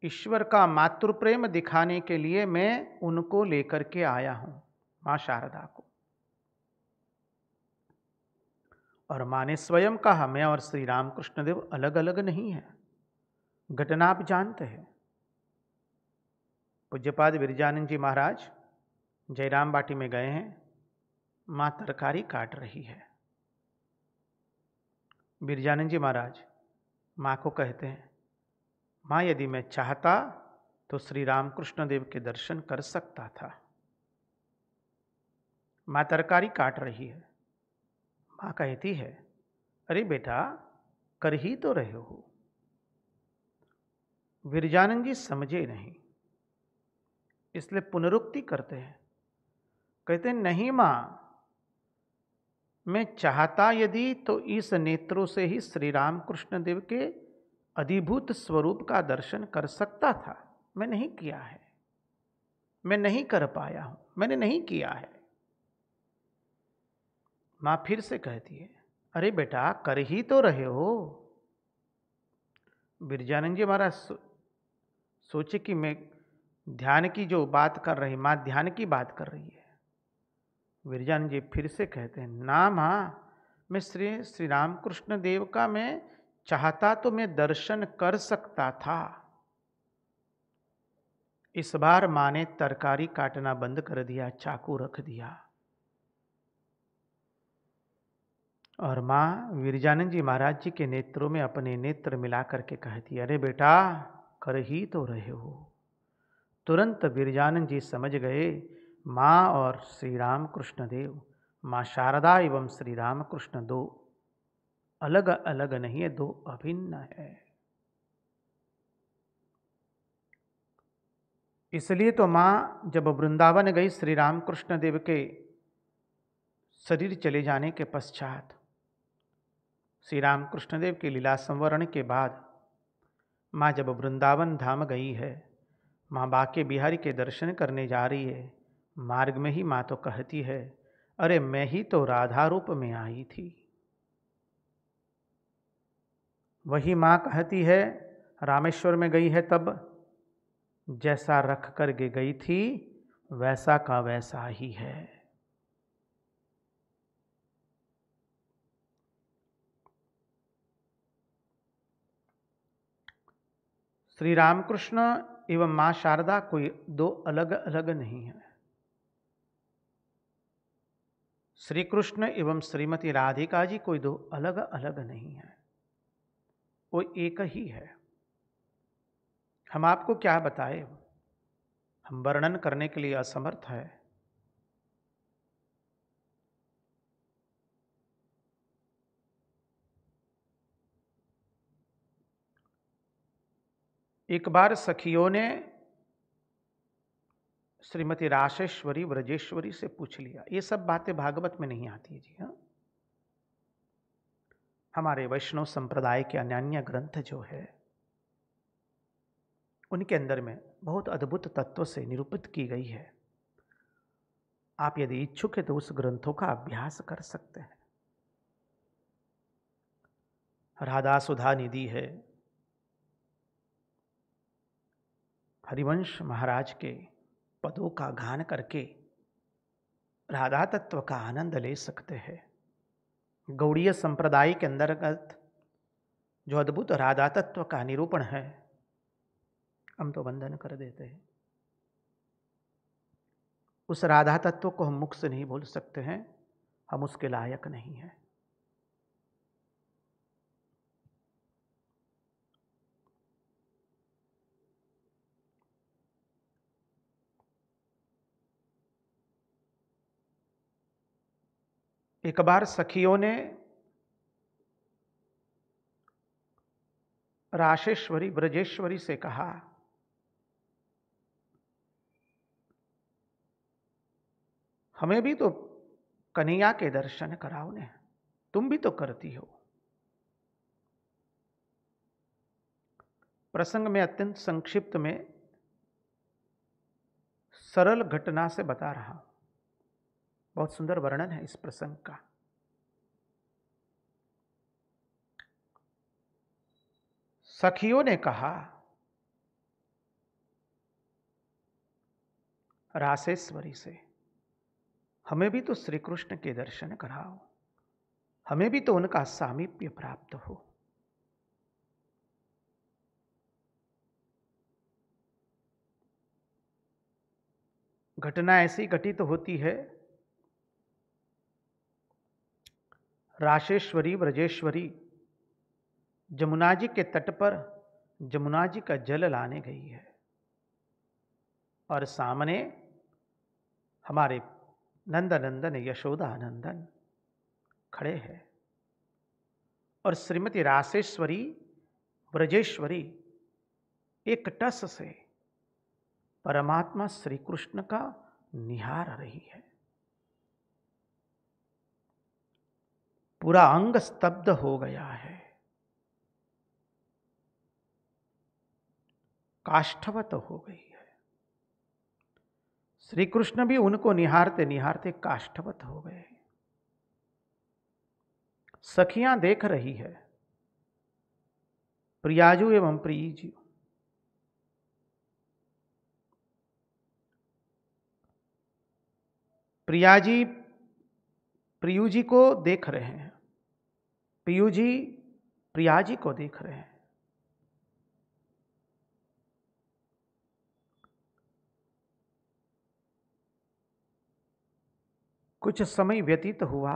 ईश्वर का मातृ प्रेम दिखाने के लिए मैं उनको लेकर के आया हूं, मां शारदा को। और मां ने स्वयं कहा, मैं और श्री रामकृष्ण देव अलग अलग नहीं है। घटना आप जानते हैं। पूज्यपाद विरजानंद जी महाराज जयराम बाटी में गए हैं। मां तरकारी काट रही है। विरजानंद जी महाराज मां को कहते हैं, मां यदि मैं चाहता तो श्री रामकृष्ण देव के दर्शन कर सकता था। मां तरकारी काट रही है। मां कहती है, अरे बेटा कर ही तो रहे हो। विरजानंद जी समझे नहीं, इसलिए पुनरुक्ति करते हैं। कहते हैं, नहीं मां, मैं चाहता यदि तो इस नेत्रों से ही श्री रामकृष्ण देव के अधिभूत स्वरूप का दर्शन कर सकता था। मैं नहीं किया है, मैं नहीं कर पाया हूं, मैंने नहीं किया है। मां फिर से कहती है, अरे बेटा कर ही तो रहे हो। विरजानंद जी महाराज सोचे कि मैं ध्यान की जो बात कर रही, माँ ध्यान की बात कर रही है। विरजानंद जी फिर से कहते हैं, ना माँ, मैं श्री रामकृष्ण देव का मैं चाहता तो मैं दर्शन कर सकता था। इस बार माँ ने तरकारी काटना बंद कर दिया, चाकू रख दिया और माँ विरजानंद जी महाराज जी के नेत्रों में अपने नेत्र मिला करके कहती, अरे बेटा कर ही तो रहे हो। तुरंत विरजानंद जी समझ गए माँ और श्री राम कृष्ण देव, माँ शारदा एवं श्री राम कृष्ण दो अलग अलग नहीं है, दो अभिन्न है। इसलिए तो माँ जब वृंदावन गई श्री राम कृष्ण देव के शरीर चले जाने के पश्चात, श्री राम कृष्णदेव के लीला संवरण के बाद माँ जब वृंदावन धाम गई है, माँ बाके बिहारी के दर्शन करने जा रही है। मार्ग में ही माँ तो कहती है, अरे मैं ही तो राधा रूप में आई थी। वही माँ कहती है, रामेश्वर में गई है तब जैसा रख कर के गई थी वैसा का वैसा ही है। श्री रामकृष्ण एवं मां शारदा कोई दो अलग अलग नहीं है। श्री कृष्ण एवं श्रीमती राधिका जी कोई दो अलग अलग नहीं है, वो एक ही है। हम आपको क्या बताएं, हम वर्णन करने के लिए असमर्थ है। एक बार सखियों ने श्रीमती राशेश्वरी व्रजेश्वरी से पूछ लिया, ये सब बातें भागवत में नहीं आती है जी। हाँ, हमारे वैष्णव संप्रदाय के अन्य ग्रंथ जो है उनके अंदर में बहुत अद्भुत तत्व से निरूपित की गई है। आप यदि इच्छुक है तो उस ग्रंथों का अभ्यास कर सकते हैं। राधा सुधा निधि है, हरिवंश महाराज के पदों का गान करके राधा तत्व का आनंद ले सकते हैं। गौड़ीय संप्रदाय के अंतर्गत जो अद्भुत राधा तत्व का निरूपण है, हम तो वंदन कर देते हैं। उस राधा तत्व को हम मुख से नहीं बोल सकते हैं, हम उसके लायक नहीं हैं। एक बार सखियों ने राशेश्वरी ब्रजेश्वरी से कहा, हमें भी तो कन्हैया के दर्शन कराओ ने, तुम भी तो करती हो। प्रसंग में अत्यंत संक्षिप्त में सरल घटना से बता रहा हूं। बहुत सुंदर वर्णन है इस प्रसंग का। सखियों ने कहा, राशेश्वरी से, हमें भी तो श्री कृष्ण के दर्शन कराओ, हमें भी तो उनका सामीप्य प्राप्त हो। घटना ऐसी घटित होती है, राशेश्वरी ब्रजेश्वरी जमुना जी के तट पर जमुना जी का जल लाने गई है और सामने हमारे नंदनंदन यशोदा नंदन खड़े हैं और श्रीमती राशेश्वरी ब्रजेश्वरी एक टस से परमात्मा श्री कृष्ण का निहार रही है। पूरा अंग स्तब्ध हो गया है, काष्ठवत हो गई है। श्री कृष्ण भी उनको निहारते निहारते काष्ठवत हो गए। सखियां देख रही है, प्रियाजू एवं प्रियजू, प्रियाजी प्रियू जी को देख रहे हैं, प्रियू जी प्रिया जी को देख रहे हैं। कुछ समय व्यतीत हुआ,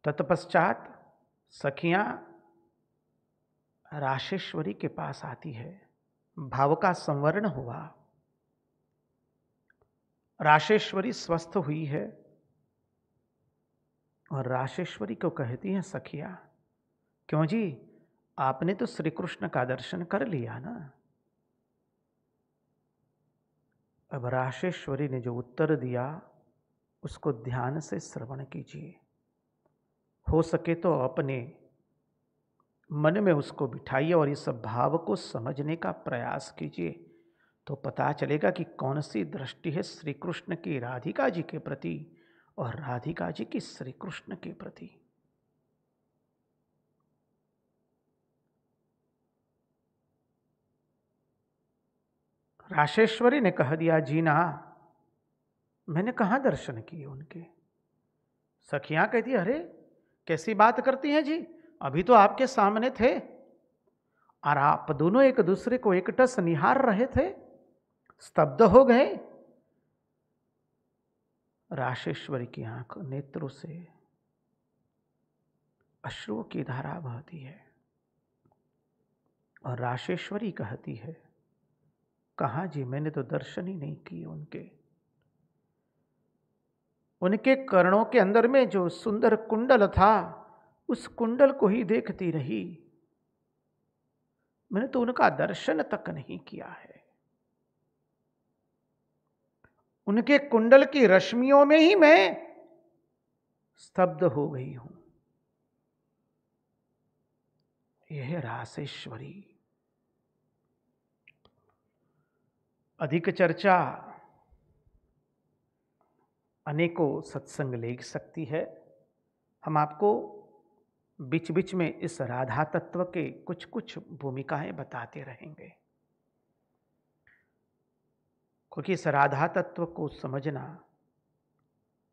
तत्पश्चात सखियां राशेश्वरी के पास आती है। भाव का संवरण हुआ, राशेश्वरी स्वस्थ हुई है और राशेश्वरी को कहती हैं, सखिया क्यों जी, आपने तो श्री कृष्ण का दर्शन कर लिया ना। अब राशेश्वरी ने जो उत्तर दिया उसको ध्यान से श्रवण कीजिए। हो सके तो अपने मन में उसको बिठाइए और इस भाव को समझने का प्रयास कीजिए, तो पता चलेगा कि कौन सी दृष्टि है श्री कृष्ण की राधिका जी के प्रति और राधिका जी की श्री कृष्ण के प्रति। राशेश्वरी ने कह दिया, जीना मैंने कहाँ दर्शन किए उनके। सखियां कहती, अरे कैसी बात करती हैं जी, अभी तो आपके सामने थे और आप दोनों एक दूसरे को एकटस निहार रहे थे, स्तब्ध हो गए। राशेश्वरी की आंख नेत्रों से अश्रुओं की धारा बहती है और राशेश्वरी कहती है, कहाँ जी, मैंने तो दर्शन ही नहीं किए उनके। उनके कर्णों के अंदर में जो सुंदर कुंडल था उस कुंडल को ही देखती रही, मैंने तो उनका दर्शन तक नहीं किया है। उनके कुंडल की रश्मियों में ही मैं स्तब्ध हो गई हूं। यह राशेश्वरी। अधिक चर्चा अनेकों सत्संग ले सकती है। हम आपको बीच बीच में इस राधा तत्व के कुछ कुछ भूमिकाएं बताते रहेंगे, क्योंकि इस राधा तत्व को समझना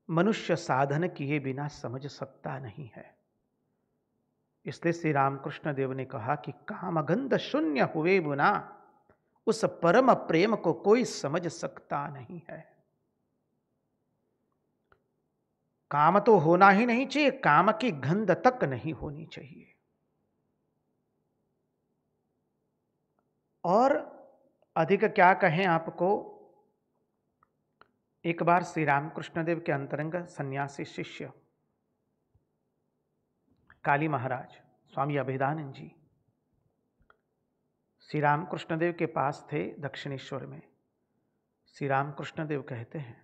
मनुष्य साधन किए बिना समझ सकता नहीं है। इसलिए श्री रामकृष्ण देव ने कहा कि कामगंध शून्य हुए बिना उस परम प्रेम को कोई समझ सकता नहीं है। काम तो होना ही नहीं चाहिए, काम की गंध तक नहीं होनी चाहिए। और अधिक क्या कहें आपको, एक बार श्री रामकृष्ण देव के अंतरंग सन्यासी शिष्य काली महाराज स्वामी अभेदानंद जी श्री रामकृष्ण देव के पास थे दक्षिणेश्वर में। श्री रामकृष्ण देव कहते हैं,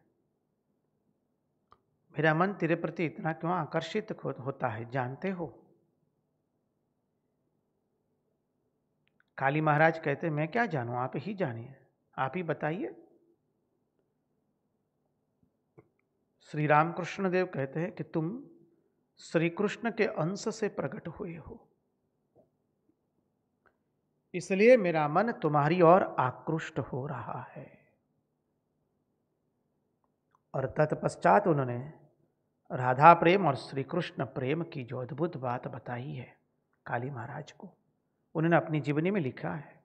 मेरा मन तेरे प्रति इतना क्यों आकर्षित होता है जानते हो? काली महाराज कहते, मैं क्या जानूं, आप ही जानिए, आप ही बताइए। श्री रामकृष्ण देव कहते हैं कि तुम श्री कृष्ण के अंश से प्रकट हुए हो, इसलिए मेरा मन तुम्हारी ओर आकृष्ट हो रहा है। और तत्पश्चात उन्होंने राधा प्रेम और श्री कृष्ण प्रेम की जो अद्भुत बात बताई है काली महाराज को, उन्होंने अपनी जीवनी में लिखा है।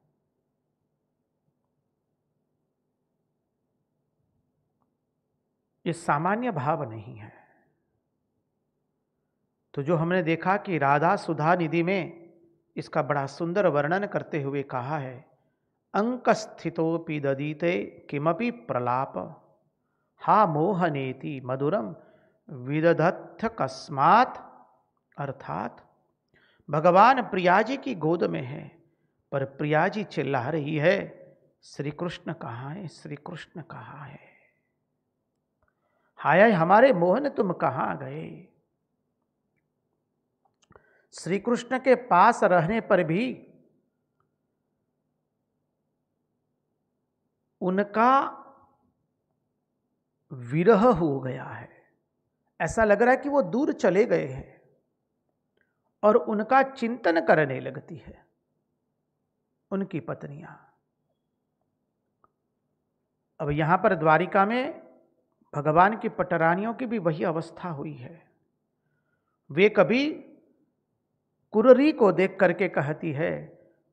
ये सामान्य भाव नहीं है। तो जो हमने देखा कि राधा सुधा निधि में इसका बड़ा सुंदर वर्णन करते हुए कहा है, अंक स्थितोपि ददीते किमपि प्रलाप हा मोहनेति मधुरम विदधत्थ कस्मात्। अर्थात भगवान प्रियाजी की गोद में है, पर प्रियाजी चिल्ला रही है, श्री कृष्ण कहाँ है, श्री कृष्ण कहाँ है, हाय हमारे मोहन तुम कहाँ गए। श्री कृष्ण के पास रहने पर भी उनका विरह हो गया है, ऐसा लग रहा है कि वो दूर चले गए हैं और उनका चिंतन करने लगती है उनकी पत्नियां। अब यहां पर द्वारिका में भगवान की पटरानियों की भी वही अवस्था हुई है। वे कभी कुररी को देख करके कहती है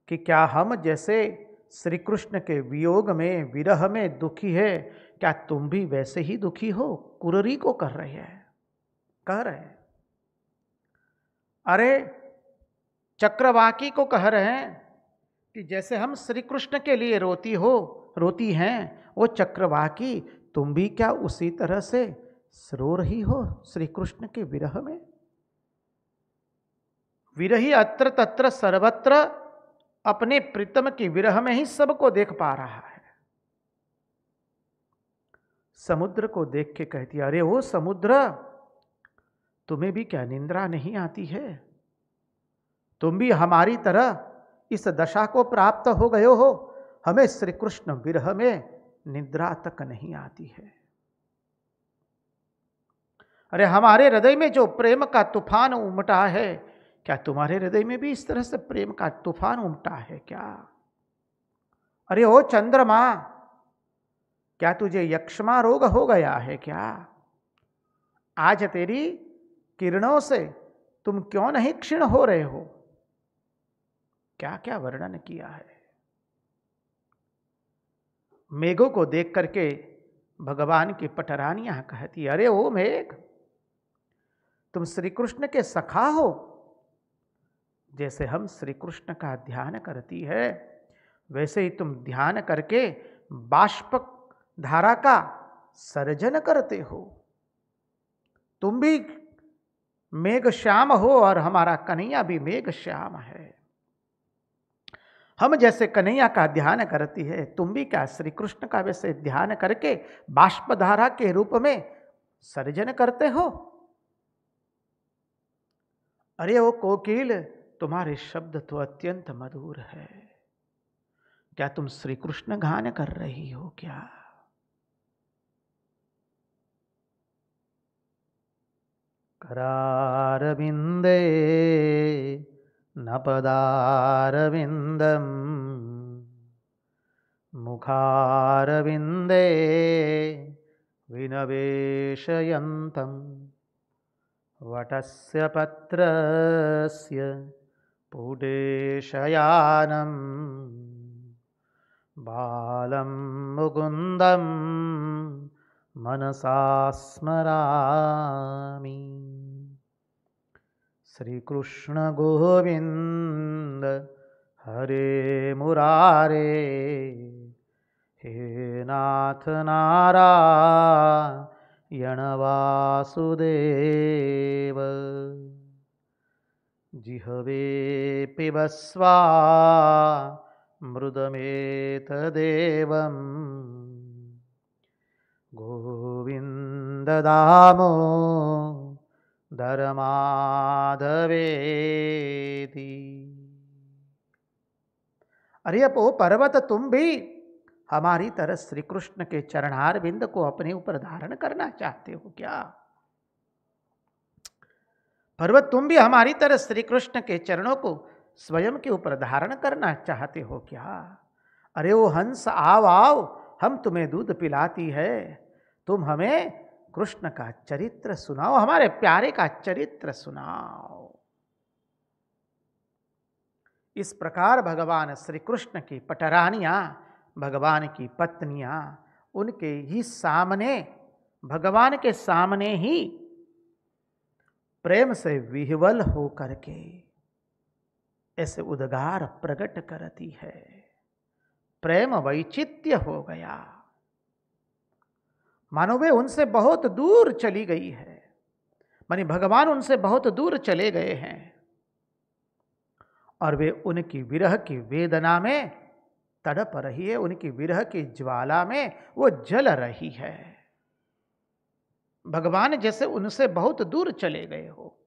कि क्या हम जैसे श्री कृष्ण के वियोग में, विरह में दुखी है, क्या तुम भी वैसे ही दुखी हो? कुररी को कह रहे हैं, कह रहे हैं। अरे चक्रवाकी को कह रहे हैं कि जैसे हम श्री कृष्ण के लिए रोती हैं, वो चक्रवाकी तुम भी क्या उसी तरह से रो रही हो श्री कृष्ण के विरह में? विरही अत्र तत्र सर्वत्र अपने प्रीतम के विरह में ही सबको देख पा रहा है। समुद्र को देख के कहती है, अरे ओ समुद्र, तुम्हें भी क्या निंद्रा नहीं आती है? तुम भी हमारी तरह इस दशा को प्राप्त हो गए हो। हमें श्री कृष्ण विरह में निद्रा तक नहीं आती है। अरे हमारे हृदय में जो प्रेम का तूफान उमटा है, क्या तुम्हारे हृदय में भी इस तरह से प्रेम का तूफान उमटा है क्या? अरे ओ चंद्रमा, क्या तुझे यक्ष्मा रोग हो गया है क्या? आज तेरी किरणों से तुम क्यों नहीं क्षीण हो रहे हो? क्या क्या वर्णन किया है। मेघों को देख करके भगवान की पटरानियां कहती, अरे ओ मेघ, तुम श्री कृष्ण के सखा हो। जैसे हम श्री कृष्ण का ध्यान करती है, वैसे ही तुम ध्यान करके बाष्प धारा का सर्जन करते हो। तुम भी मेघ श्याम हो और हमारा कन्हैया भी मेघ श्याम है। हम जैसे कन्हैया का ध्यान करती है, तुम भी क्या श्री कृष्ण का वैसे ध्यान करके बाष्प धारा के रूप में सर्जन करते हो? अरे ओ कोकिल, तुम्हारे शब्द तो अत्यंत मधुर है। क्या तुम श्री कृष्ण गान कर रही हो क्या? करारविंदे न पदारविंदम, मुखारविंदे विनवेशयन्तम्, वटस्य पत्रस्य पुडेशयानं, बालं मुकुन्दं मनसा स्मरामि। श्री कृष्ण गोविंद हरे मुरारे, हे नाथ नारायण वासुदेव। जिह्वे पिबस्वा मृदमेतदेवं, गोविंद दामोदर माधवेति। अरे अपो पर्वत, तुम भी हमारी तरह श्री कृष्ण के चरणार बिंद को अपने ऊपर धारण करना चाहते हो क्या? पर्वत, तुम भी हमारी तरह श्री कृष्ण के चरणों को स्वयं के ऊपर धारण करना चाहते हो क्या? अरे ओ हंस, आओ आओ, हम तुम्हें दूध पिलाती है, तुम हमें कृष्ण का चरित्र सुनाओ, हमारे प्यारे का चरित्र सुनाओ। इस प्रकार भगवान श्री कृष्ण की पटरानियां, भगवान की पत्नियां, उनके ही सामने, भगवान के सामने ही प्रेम से विह्वल हो करके ऐसे उद्गार प्रकट करती है। प्रेम वैचित्य हो गया, मानो वे उनसे बहुत दूर चली गई है, मानी भगवान उनसे बहुत दूर चले गए हैं और वे उनकी विरह की वेदना में तड़प रही है, उनकी विरह की ज्वाला में वो जल रही है। भगवान जैसे उनसे बहुत दूर चले गए हो।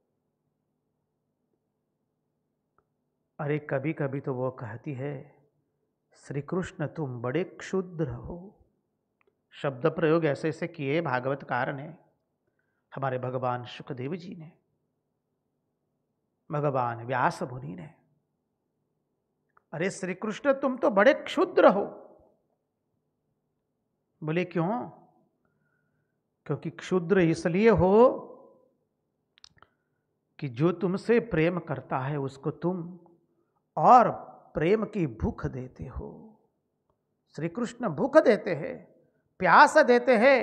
अरे कभी कभी तो वो कहती है, श्री कृष्ण तुम बड़े क्षुद्र हो। शब्द प्रयोग ऐसे ऐसे किए भागवतकार ने, हमारे भगवान सुखदेव जी ने। भगवान व्यास मुनि ने, अरे श्री कृष्ण तुम तो बड़े क्षुद्र हो। बोले क्यों? क्योंकि क्षुद्र इसलिए हो कि जो तुमसे प्रेम करता है उसको तुम और प्रेम की भूख देते हो। श्री कृष्ण भूख देते हैं, प्यास देते हैं,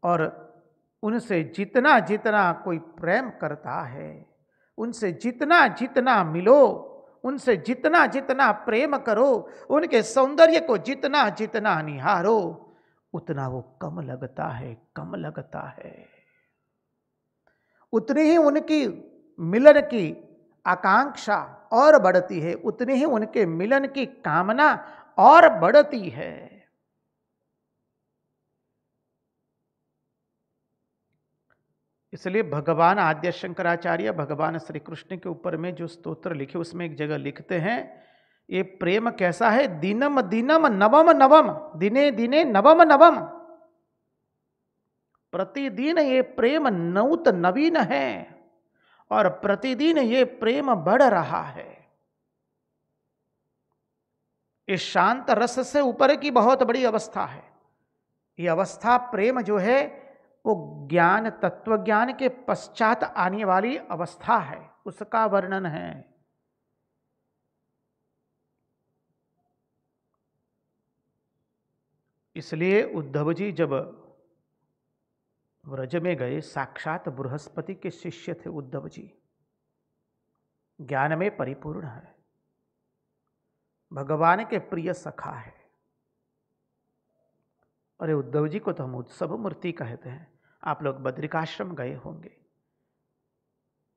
और उनसे जितना जितना कोई प्रेम करता है, उनसे जितना जितना मिलो, उनसे जितना जितना प्रेम करो, उनके सौंदर्य को जितना जितना निहारो, उतना वो कम लगता है, कम लगता है। उतनी ही उनकी मिलन की आकांक्षा और बढ़ती है, उतनी ही उनके मिलन की कामना और बढ़ती है। इसलिए भगवान आद्य शंकराचार्य भगवान श्री कृष्ण के ऊपर में जो स्तोत्र लिखे उसमें एक जगह लिखते हैं, ये प्रेम कैसा है, दिनम दिनम नवम नवम, दिने दिने नवम नवम। प्रतिदिन ये प्रेम नूत नवीन है और प्रतिदिन ये प्रेम बढ़ रहा है। इस शांत रस से ऊपर की बहुत बड़ी अवस्था है। ये अवस्था प्रेम जो है वो ज्ञान, तत्व ज्ञान के पश्चात आने वाली अवस्था है, उसका वर्णन है। इसलिए उद्धव जी जब व्रज में गए, साक्षात बृहस्पति के शिष्य थे उद्धव जी, ज्ञान में परिपूर्ण है, भगवान के प्रिय सखा है। अरे उद्धव जी को तो हम उत्सव मूर्ति कहते हैं। आप लोग बद्रिकाश्रम गए होंगे,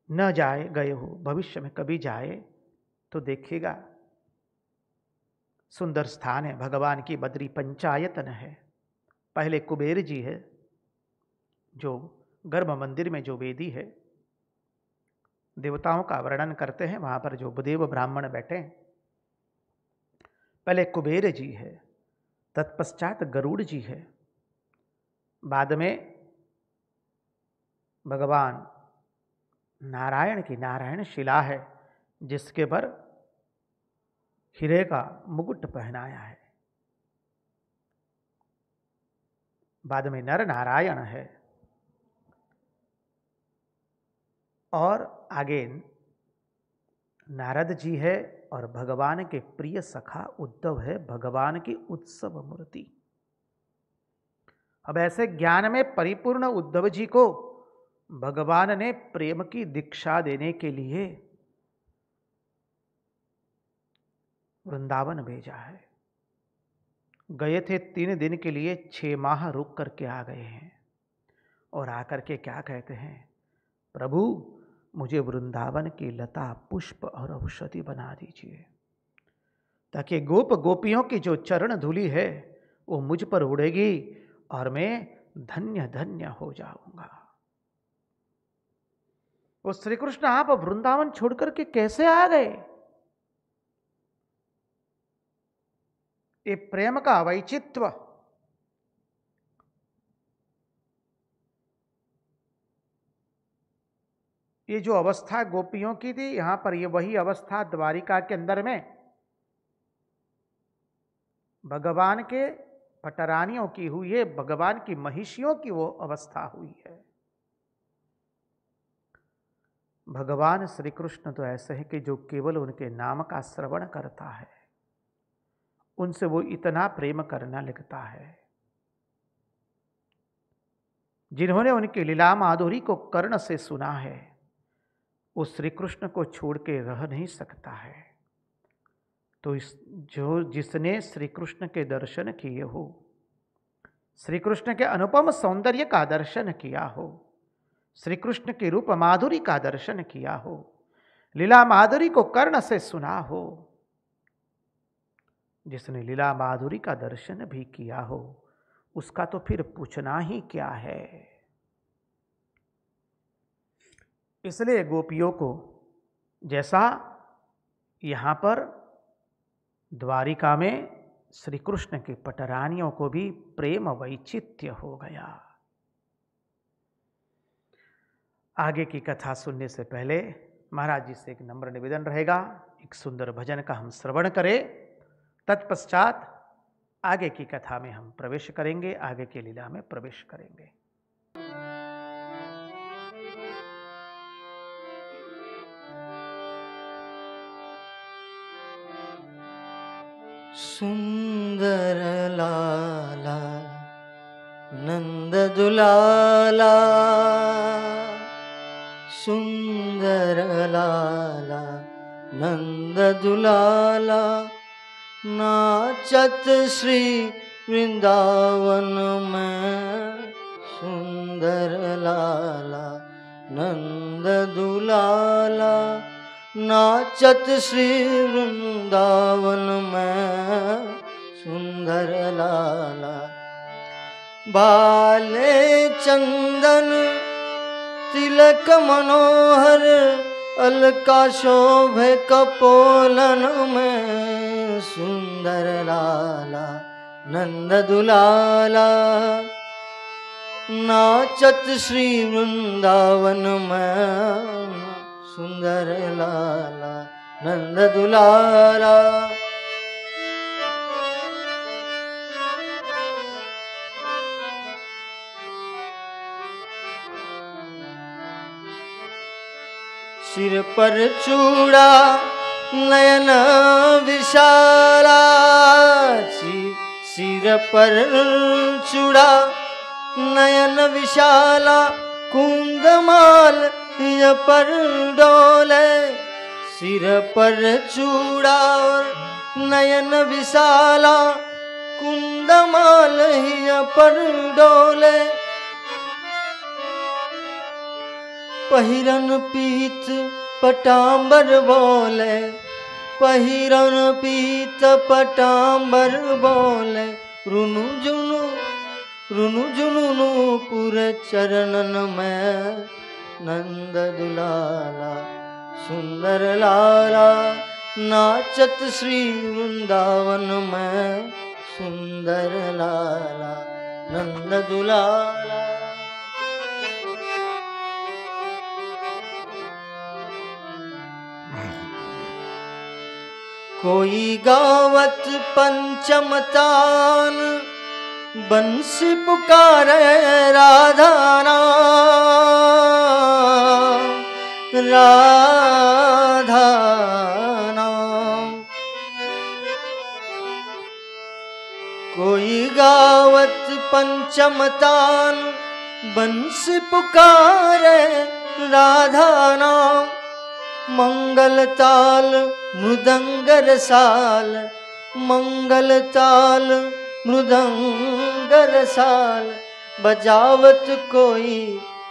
न जाए गए हो, भविष्य में कभी जाए तो देखिएगा, सुंदर स्थान है, भगवान की बद्री पंचायतन है। पहले कुबेर जी है, जो गर्भ मंदिर में जो वेदी है, देवताओं का वर्णन करते हैं, वहां पर जो बुदेव ब्राह्मण बैठे हैं, पहले कुबेर जी है, तत्पश्चात गरुड़ जी है, बाद में भगवान नारायण की नारायण शिला है, जिसके पर हीरे का मुकुट पहनाया है, बाद में नर नारायण है, और आगे नारद जी है, और भगवान के प्रिय सखा उद्धव है, भगवान की उत्सव मूर्ति। अब ऐसे ज्ञान में परिपूर्ण उद्धव जी को भगवान ने प्रेम की दीक्षा देने के लिए वृंदावन भेजा है। गए थे 3 दिन के लिए, 6 माह रुक करके आ गए हैं, और आकर के क्या कहते हैं, प्रभु मुझे वृंदावन की लता पुष्प और औषधि बना दीजिए, ताकि गोप गोपियों की जो चरण धूलि है वो मुझ पर उड़ेगी और मैं धन्य धन्य हो जाऊंगा। वो श्री कृष्ण आप वृंदावन छोड़कर के कैसे आ गए? ये प्रेम का वैचित्व, ये जो अवस्था गोपियों की थी, यहां पर ये वही अवस्था द्वारिका के अंदर में भगवान के पटरानियों की हुई है, भगवान की महिषियों की वो अवस्था हुई है। भगवान श्री कृष्ण तो ऐसे हैं कि जो केवल उनके नाम का श्रवण करता है, उनसे वो इतना प्रेम करना लगता है। जिन्होंने उनकी लीला माधुरी को कर्ण से सुना है, वो श्री कृष्ण को छोड़ के रह नहीं सकता है। तो जिसने श्री कृष्ण के दर्शन किए हो, श्री कृष्ण के अनुपम सौंदर्य का दर्शन किया हो, श्री कृष्ण की रूप माधुरी का दर्शन किया हो, लीला माधुरी को कर्ण से सुना हो, जिसने लीला माधुरी का दर्शन भी किया हो, उसका तो फिर पूछना ही क्या है। इसलिए गोपियों को, जैसा यहां पर द्वारिका में श्री कृष्ण के पटरानियों को भी प्रेम वैचित्य हो गया। आगे की कथा सुनने से पहले महाराज जी से एक नम्र निवेदन रहेगा, एक सुंदर भजन का हम श्रवण करें। तत्पश्चात आगे की कथा में हम प्रवेश करेंगे, आगे की लीला में प्रवेश करेंगे। सुंदर लाला नंद दुलाला, सुंदर लाला नंद दुलाला, नाचत श्री वृंदावन में। सुंदर लाला नंद दुलाला, नाचत श्री वृंदावन में। सुंदर लाला बाले चंदन तिलक मनोहर, अलका शोभे कपोलन में। सुंदर लाला नंद दुलाला, नाचत श्री वृंदावन में। सुंदर लाला नंद दुलाला, सिर पर चूड़ा नयन विशाला, सिर पर चूड़ा नयन विशाला, कुंदमाल हिय पर डोले। सिर पर चूड़ा और नयन विशाला, कुंदमाल हिय पर डोले। पहिरन पीत पटांबर बोले, पहिरन पीत पटांबर बोले। रुनु जुनु पुर चरणन में। नंद दुलाला सुंदर लाला, नाचत श्री वृंदावन में। सुंदर लाला नंद दुलाला, कोई गावत पंचम तान, बंसी पुकारे राधा नाम। राधा नाम कोई गावत पंचम तान, बंसी पुकारे राधा नाम। मंगल ताल मृदंग रसाल, मंगल ताल मृदंग रसाल, बजावत कोई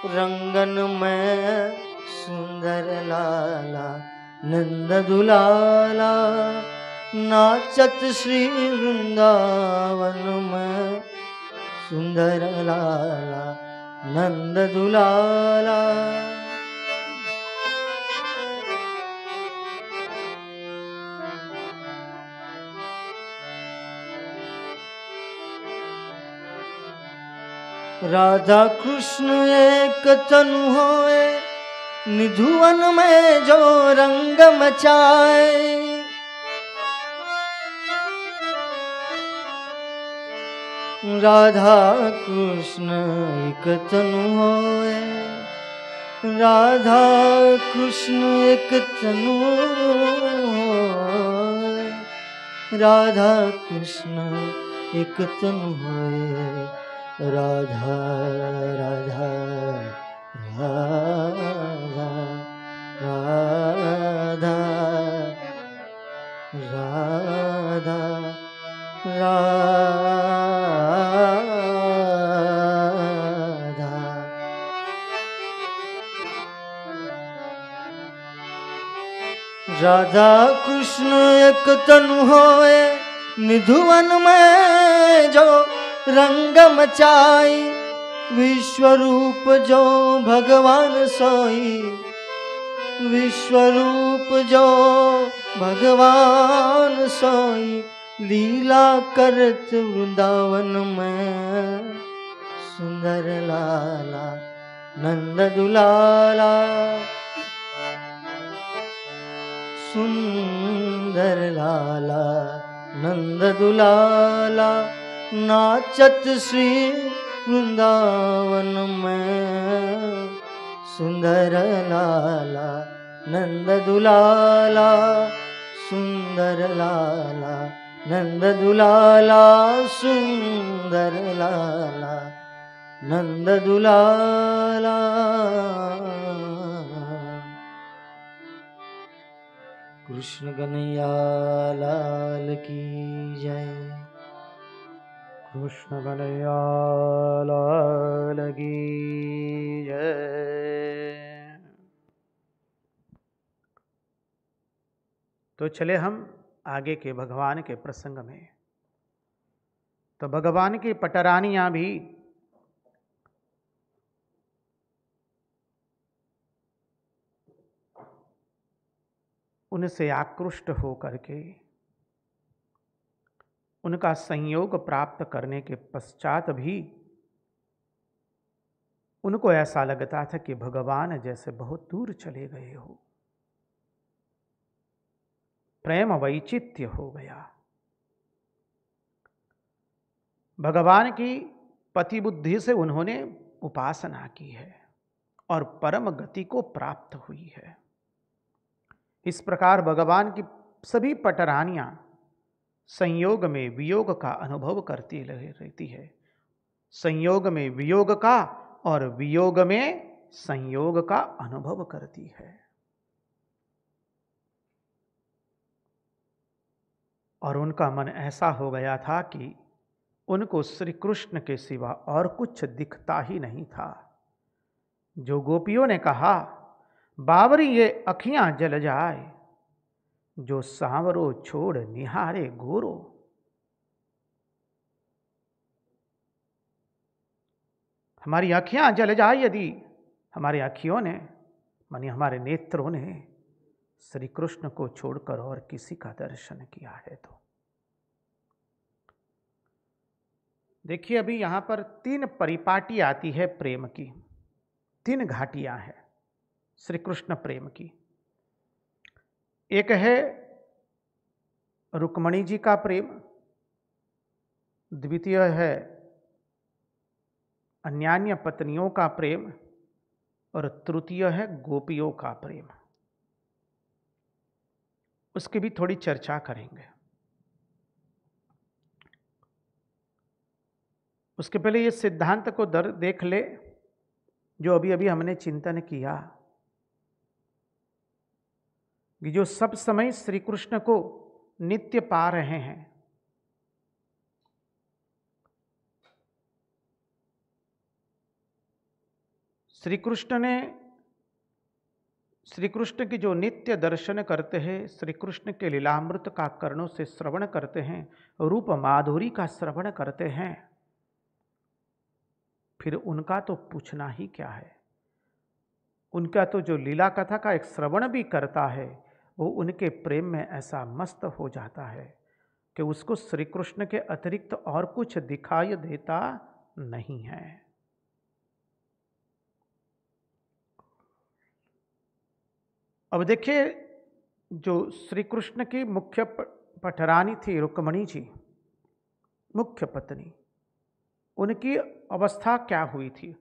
रंगन में। सुंदर लाला नंद दुलाला, नाचत श्री वृंदावन में। सुंदर लाला नंद दुलाला, राधा कृष्ण एक तनु होए, निधुवन में जो रंग मचाए। राधा कृष्ण एक तनु होए, राधा कृष्ण एक तनु होए। राधा कृष्ण एक तनु होए, राधा राधा राधा राधा राधा राधा। राधा कृष्ण एक तनु होए, निधुवन में जो रंग मचाई। विश्वरूप जो भगवान सोई, विश्वरूप जो भगवान सोई। लीला करत वृंदावन में। सुंदर लाला नंद दुलाला, सुंदर लाला नंद दुलाला नाचत श्री वृंदावन में। सुंदर लाला नंद दुलाला सुंदर लाला नंद दुलाला सुंदर लाला नंद दुलाला। कृष्ण कन्हैया लाल की जय। कृष्ण कन्हैया लाल की जय। तो चले हम आगे के भगवान के प्रसंग में। तो भगवान की पटरानियां भी उनसे आकृष्ट होकर के उनका संयोग प्राप्त करने के पश्चात भी उनको ऐसा लगता था कि भगवान जैसे बहुत दूर चले गए हो। प्रेम वैचित्य हो गया। भगवान की पति बुद्धि से उन्होंने उपासना की है और परम गति को प्राप्त हुई है। इस प्रकार भगवान की सभी पटरानियां संयोग में वियोग का अनुभव करती रहती है। संयोग में वियोग का और वियोग में संयोग का अनुभव करती है। और उनका मन ऐसा हो गया था कि उनको श्री कृष्ण के सिवा और कुछ दिखता ही नहीं था। जो गोपियों ने कहा, बावरी ये अखियां जल जाए, जो सांवरो छोड़ निहारे गोरो। हमारी आँखियां जल जाए यदि हमारी आँखियों ने मानी हमारे नेत्रों ने श्री कृष्ण को छोड़कर और किसी का दर्शन किया है। तो देखिए, अभी यहां पर 3 परिपाटी आती है प्रेम की। 3 घाटियां हैं श्री कृष्ण प्रेम की। एक है रुक्मणी जी का प्रेम, द्वितीय है अन्यान्य पत्नियों का प्रेम और तृतीय है गोपियों का प्रेम। उसकी भी थोड़ी चर्चा करेंगे। उसके पहले ये सिद्धांत को देख ले जो अभी अभी हमने चिंतन किया कि जो सब समय श्री कृष्ण को नित्य पा रहे हैं, श्री कृष्ण की जो नित्य दर्शन करते हैं, श्री कृष्ण के लीलामृत का कर्णों से श्रवण करते हैं, रूप माधुरी का श्रवण करते हैं, फिर उनका तो पूछना ही क्या है। उनका तो जो लीला कथा का एक श्रवण भी करता है, वो उनके प्रेम में ऐसा मस्त हो जाता है कि उसको श्री कृष्ण के अतिरिक्त और कुछ दिखाई देता नहीं है। अब देखिए, जो श्री कृष्ण की मुख्य पटरानी थी रुक्मणी जी, मुख्य पत्नी, उनकी अवस्था क्या हुई थी?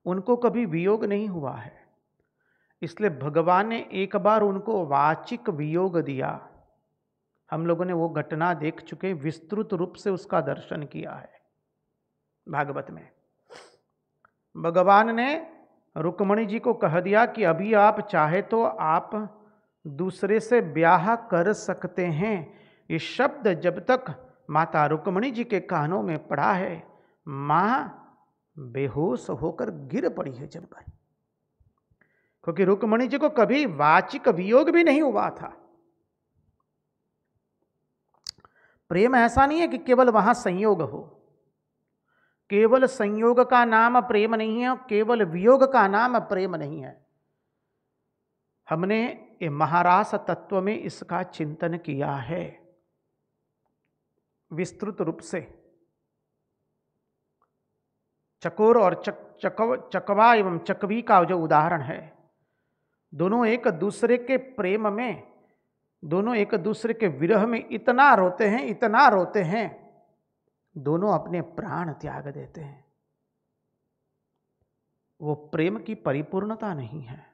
उनको कभी वियोग नहीं हुआ है, इसलिए भगवान ने एक बार उनको वाचिक वियोग दिया। हम लोगों ने वो घटना देख चुके, विस्तृत रूप से उसका दर्शन किया है भागवत में। भगवान ने रुक्मणी जी को कह दिया कि अभी आप चाहे तो आप दूसरे से ब्याह कर सकते हैं। ये शब्द जब तक माता रुक्मणी जी के कानों में पड़ा है, मां बेहोश होकर गिर पड़ी है जमीन पर, क्योंकि रुक्मणी जी को कभी वाचिक वियोग भी नहीं हुआ था। प्रेम ऐसा नहीं है कि केवल वहां संयोग हो, केवल संयोग का नाम प्रेम नहीं है, केवल वियोग का नाम प्रेम नहीं है। हमने ये महारास तत्व में इसका चिंतन किया है विस्तृत रूप से। चकोर और चकवा एवं चकवी का जो उदाहरण है, दोनों एक दूसरे के प्रेम में दोनों एक दूसरे के विरह में इतना रोते हैं, इतना रोते हैं, दोनों अपने प्राण त्याग देते हैं। वो प्रेम की परिपूर्णता नहीं है।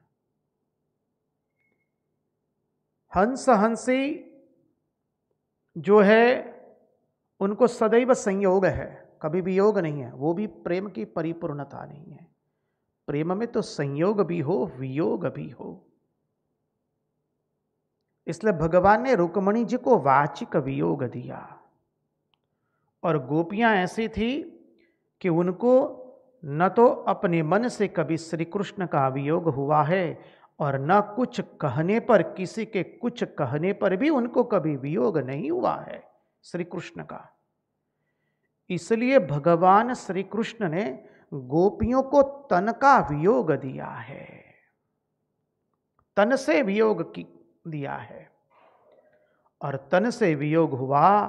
हंस हंसी जो है उनको सदैव संयोग है, कभी वियोग नहीं है। वो भी प्रेम की परिपूर्णता नहीं है। प्रेम में तो संयोग भी हो, वियोग भी हो। इसलिए भगवान ने रुक्मणी जी को वाचिक वियोग दिया। और गोपियां ऐसी थी कि उनको न तो अपने मन से कभी श्री कृष्ण का वियोग हुआ है, और न कुछ कहने पर, किसी के कुछ कहने पर भी उनको कभी वियोग नहीं हुआ है श्री कृष्ण का। इसलिए भगवान श्री कृष्ण ने गोपियों को तन का वियोग दिया है, तन से वियोग दिया है। और तन से वियोग हुआ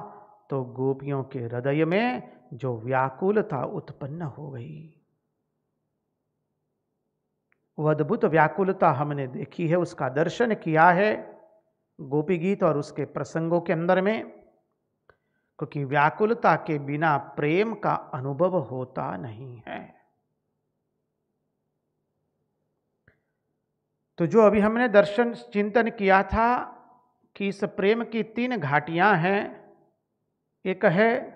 तो गोपियों के हृदय में जो व्याकुलता उत्पन्न हो गई, वह अद्भुत व्याकुलता हमने देखी है, उसका दर्शन किया है गोपी गीत और उसके प्रसंगों के अंदर में। क्योंकि व्याकुलता के बिना प्रेम का अनुभव होता नहीं है। तो जो अभी हमने दर्शन चिंतन किया था कि इस प्रेम की 3 घाटियां हैं। एक है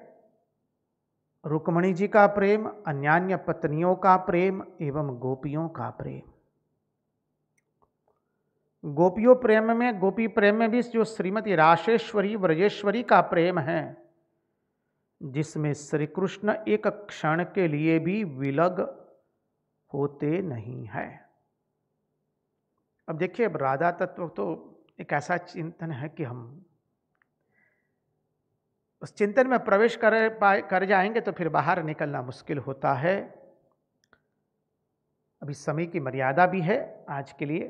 रुक्मणी जी का प्रेम, अन्यान्य पत्नियों का प्रेम एवं गोपियों का प्रेम। गोपियों प्रेम में, गोपी प्रेम में भी जो श्रीमती राशेश्वरी व्रजेश्वरी का प्रेम है, जिसमें श्री कृष्ण एक क्षण के लिए भी विलग होते नहीं है। अब देखिए, अब राधा तत्व तो एक ऐसा चिंतन है कि हम उस चिंतन में प्रवेश कर जाएंगे तो फिर बाहर निकलना मुश्किल होता है। अभी समय की मर्यादा भी है आज के लिए।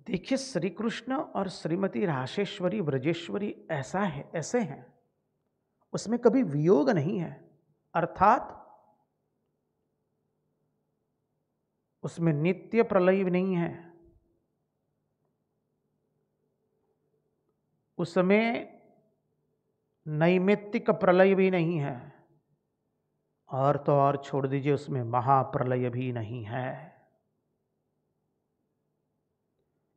देखिए, श्री कृष्ण और श्रीमती राशेश्वरी व्रजेश्वरी ऐसा है, ऐसे हैं, उसमें कभी वियोग नहीं है। अर्थात उसमें नित्य प्रलय नहीं है, उसमें नैमित्तिक प्रलय भी नहीं है, और तो और छोड़ दीजिए, उसमें महाप्रलय भी नहीं है।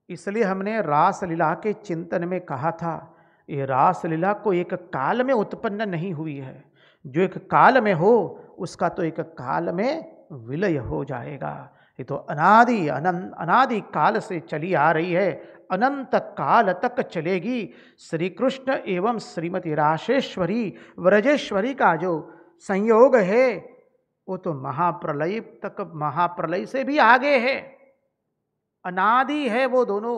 इसलिए हमने रासलीला के चिंतन में कहा था, ये रासलीला को एक काल में उत्पन्न नहीं हुई है। जो एक काल में हो उसका तो एक काल में विलय हो जाएगा। ये तो अनादि काल से चली आ रही है, अनंत काल तक चलेगी। श्री कृष्ण एवं श्रीमती राशेश्वरी व्रजेश्वरी का जो संयोग है वो तो महाप्रलय तक, महाप्रलय से भी आगे है, अनादि है वो दोनों।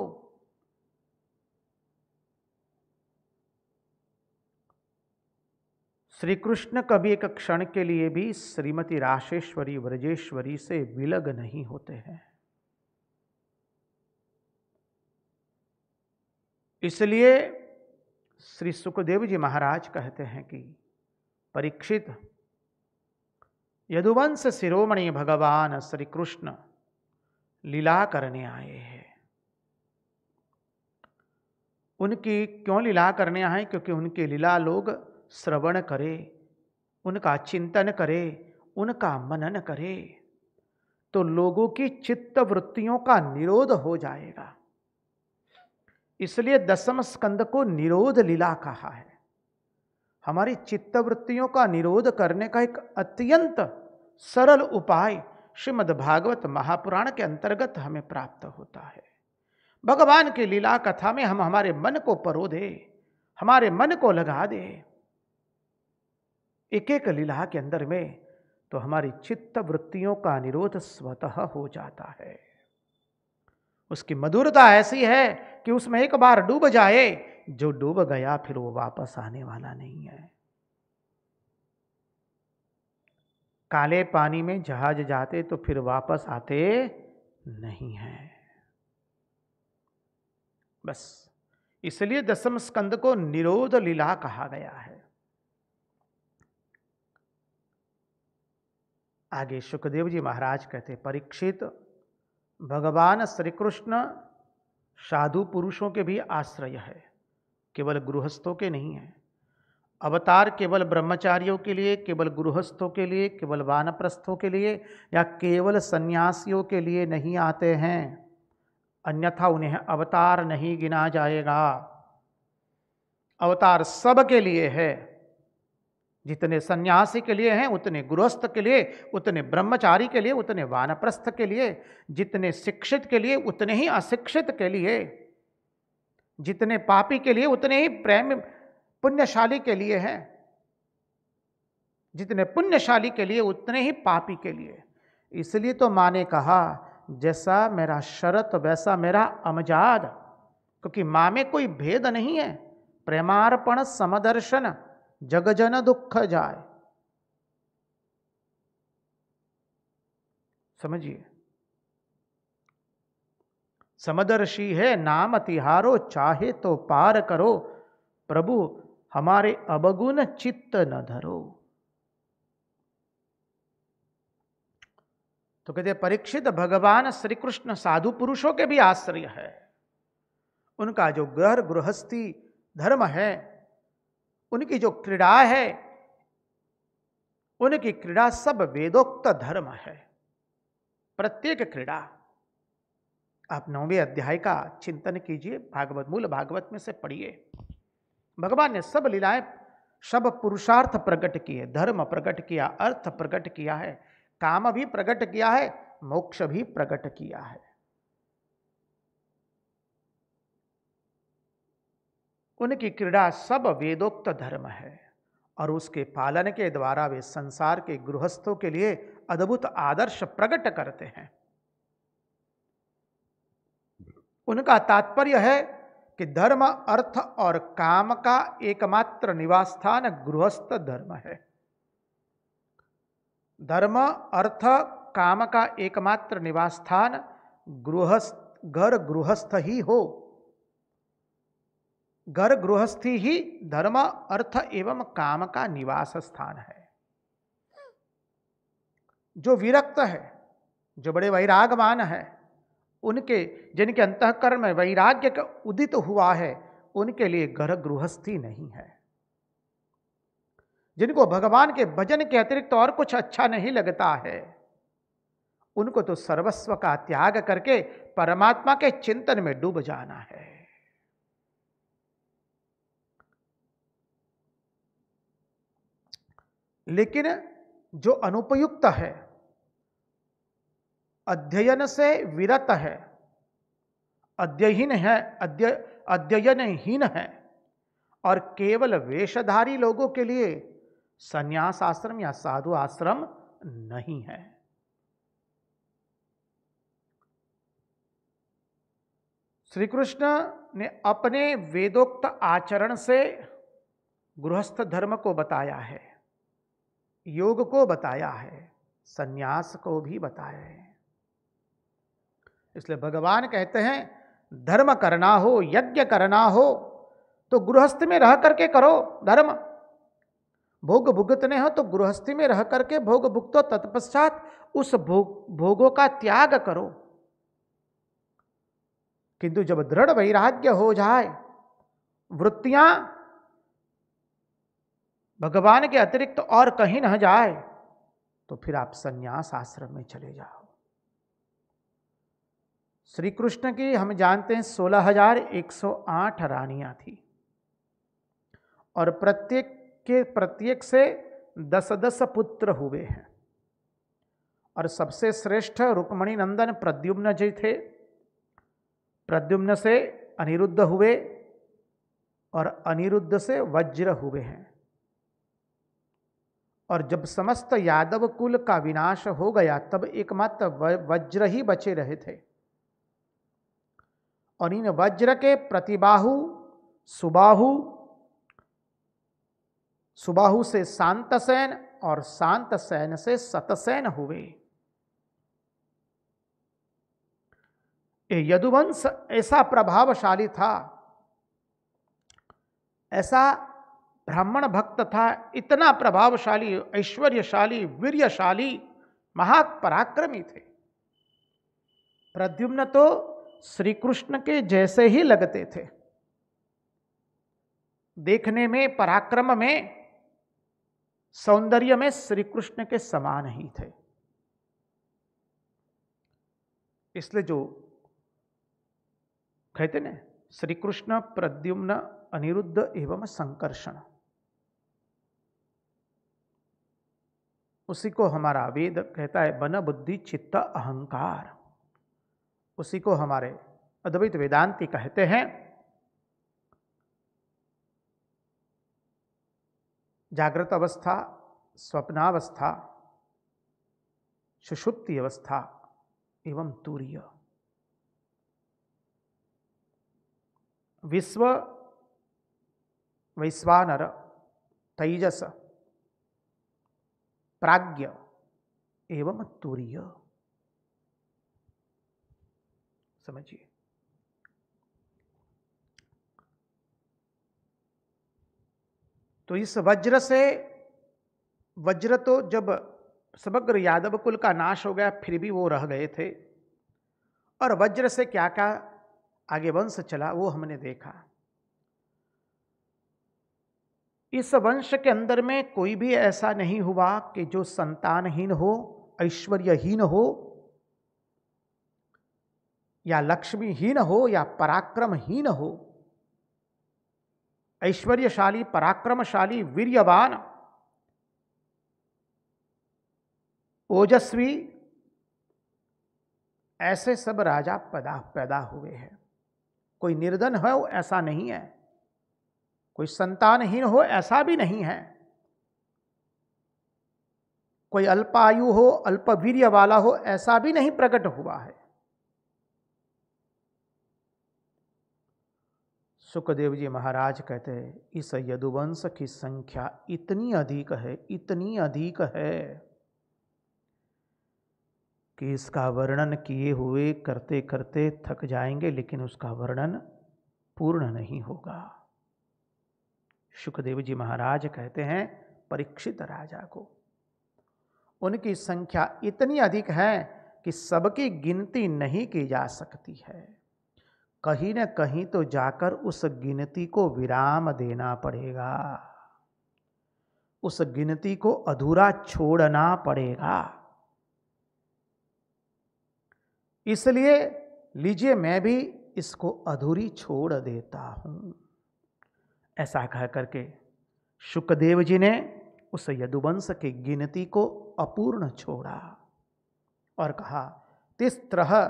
श्री कृष्ण कभी एक क्षण के लिए भी श्रीमती राशेश्वरी व्रजेश्वरी से विलग नहीं होते हैं। इसलिए श्री सुखदेव जी महाराज कहते हैं कि परीक्षित, यदुवंश शिरोमणि भगवान श्री कृष्ण लीला करने आए हैं। उनकी क्यों लीला करने आए? क्योंकि उनकी लीला लोग श्रवण करे, उनका चिंतन करे, उनका मनन करे, तो लोगों की चित्त वृत्तियों का निरोध हो जाएगा। इसलिए 10वें स्कंद को निरोध लीला कहा है। हमारी चित्त वृत्तियों का निरोध करने का एक अत्यंत सरल उपाय श्रीमद् भागवत महापुराण के अंतर्गत हमें प्राप्त होता है। भगवान की लीला कथा में हम हमारे मन को परो दे, हमारे मन को लगा दे एक एक लीला के अंदर में, तो हमारी चित्त वृत्तियों का निरोध स्वतः हो जाता है। उसकी मधुरता ऐसी है कि उसमें एक बार डूब जाए, जो डूब गया फिर वो वापस आने वाला नहीं है। काले पानी में जहाज जाते तो फिर वापस आते नहीं है। बस इसलिए 10वें स्कंद को निरोध लीला कहा गया है। आगे सुखदेव जी महाराज कहते, परीक्षित, भगवान श्री कृष्ण साधु पुरुषों के भी आश्रय है, केवल गृहस्थों के नहीं है। अवतार केवल ब्रह्मचारियों के लिए, केवल गृहस्थों के लिए, केवल वानप्रस्थों के लिए या केवल सन्यासियों के लिए नहीं आते हैं, अन्यथा उन्हें अवतार नहीं गिना जाएगा। अवतार सब के लिए है, जितने सन्यासी के लिए हैं उतने गृहस्थ के लिए, उतने ब्रह्मचारी के लिए, उतने वानप्रस्थ के लिए, जितने शिक्षित के लिए उतने ही अशिक्षित के लिए, जितने पापी के लिए उतने ही प्रेम पुण्यशाली के लिए हैं, जितने पुण्यशाली के लिए उतने ही पापी के लिए। इसलिए तो माँ ने कहा जैसा मेरा शरत वैसा मेरा अमजाद, क्योंकि माँ में कोई भेद नहीं है। प्रेमार्पण समदर्शन जगजन दुख जाए। समझिए, समदर्शी है नाम तिहारो, चाहे तो पार करो, प्रभु हमारे अवगुण चित्त न धरो। तो कहते परीक्षित भगवान श्री कृष्ण साधु पुरुषों के भी आश्रय है। उनका जो गृहस्थी धर्म है, उनकी जो क्रीड़ा है, उनकी क्रीड़ा सब वेदोक्त धर्म है। प्रत्येक क्रीड़ा, आप 9वें अध्याय का चिंतन कीजिए, भागवत मूल भागवत में से पढ़िए। भगवान ने सब लीलाएं, सब पुरुषार्थ प्रकट किए, धर्म प्रकट किया, अर्थ प्रकट किया है, काम भी प्रकट किया है, मोक्ष भी प्रकट किया है। उनकी क्रीड़ा सब वेदोक्त धर्म है और उसके पालन के द्वारा वे संसार के गृहस्थों के लिए अद्भुत आदर्श प्रकट करते हैं। उनका तात्पर्य है कि धर्म, अर्थ और काम का एकमात्र निवास स्थान गृहस्थ धर्म है। धर्म, अर्थ, काम का एकमात्र निवास स्थान घर गृहस्थ ही हो। घर गृहस्थी ही धर्म, अर्थ एवं काम का निवास स्थान है। जो विरक्त है, जो बड़े वैरागवान है, उनके जिनके अंतःकरण में वैराग्य का उदित हुआ है, उनके लिए घर गृहस्थी नहीं है। जिनको भगवान के भजन के अतिरिक्त और कुछ अच्छा नहीं लगता है, उनको तो सर्वस्व का त्याग करके परमात्मा के चिंतन में डूब जाना है। लेकिन जो अनुपयुक्त है, अध्ययन से विरत है, अध्ययनहीन है और केवल वेशधारी लोगों के लिए संन्यास आश्रम या साधु आश्रम नहीं है। श्री कृष्ण ने अपने वेदोक्त आचरण से गृहस्थ धर्म को बताया है, योग को बताया है, संन्यास को भी बताया है। इसलिए भगवान कहते हैं धर्म करना हो, यज्ञ करना हो तो गृहस्थ में रह करके करो धर्म। भोग भुगतने हो तो गृहस्थी में रह करके भोग भुगतो, तत्पश्चात उस भोगों का त्याग करो। किंतु जब दृढ़ वैराग्य हो जाए, वृत्तियां भगवान के अतिरिक्त और कहीं न जाए, तो फिर आप संन्यास आश्रम में चले जाओ। श्री कृष्ण की हम जानते हैं 16,108 रानियां थी और प्रत्येक से 10-10 पुत्र हुए हैं। और सबसे श्रेष्ठ रुक्मणी नंदन प्रद्युम्न जी थे। प्रद्युम्न से अनिरुद्ध हुए और अनिरुद्ध से वज्र हुए हैं। और जब समस्त यादव कुल का विनाश हो गया, तब एकमात्र वज्र ही बचे रहे थे। और इन वज्र के प्रतिबाहु सुबाहु से शांतसेन और शांतसेन से शतसेन हुए। ये यदुवंश ऐसा प्रभावशाली था, ऐसा ब्राह्मण भक्त था, इतना प्रभावशाली, ऐश्वर्यशाली, वीर्यशाली, महापराक्रमी थे। प्रद्युम्न तो श्री कृष्ण के जैसे ही लगते थे, देखने में, पराक्रम में, सौंदर्य में श्री कृष्ण के समान ही थे। इसलिए जो कहते ना, श्री कृष्ण प्रद्युम्न अनिरुद्ध एवं संकर्षण, उसी को हमारा वेद कहता है मन बुद्धि चित्त अहंकार। उसी को हमारे अद्वैत वेदांती कहते हैं जागृत अवस्था, स्वप्नावस्था, सुषुप्ति अवस्था एवं तुरीय। विश्व, वैश्वानर, तेजस, प्राज्ञ एवं तुरीय। समझिए, तो इस वज्र से, वज्र तो जब समग्र यादव कुल का नाश हो गया फिर भी वो रह गए थे, और वज्र से क्या क्या आगे वंश चला वो हमने देखा। इस वंश के अंदर में कोई भी ऐसा नहीं हुआ कि जो संतानहीन हो, ऐश्वर्यहीन हो, या लक्ष्मीहीन हो, या पराक्रमहीन हो। ऐश्वर्यशाली, पराक्रमशाली, वीर्यवान, ओजस्वी, ऐसे सब राजा पैदा हुए हैं। कोई निर्धन हो ऐसा नहीं है, कोई संतानहीन हो ऐसा भी नहीं है, कोई अल्पायु हो, अल्पवीर्य वाला हो ऐसा भी नहीं प्रकट हुआ है। सुखदेव जी महाराज कहते हैं इस यदुवंश की संख्या इतनी अधिक है, इतनी अधिक है कि इसका वर्णन किए हुए करते करते थक जाएंगे, लेकिन उसका वर्णन पूर्ण नहीं होगा। सुखदेव जी महाराज कहते हैं परीक्षित राजा को, उनकी संख्या इतनी अधिक है कि सबकी गिनती नहीं की जा सकती है। कहीं न कहीं तो जाकर उस गिनती को विराम देना पड़ेगा, उस गिनती को अधूरा छोड़ना पड़ेगा। इसलिए लीजिए मैं भी इसको अधूरी छोड़ देता हूं। ऐसा कह करके शुकदेव जी ने उस यदुवंश की गिनती को अपूर्ण छोड़ा और कहा तिस्त्रः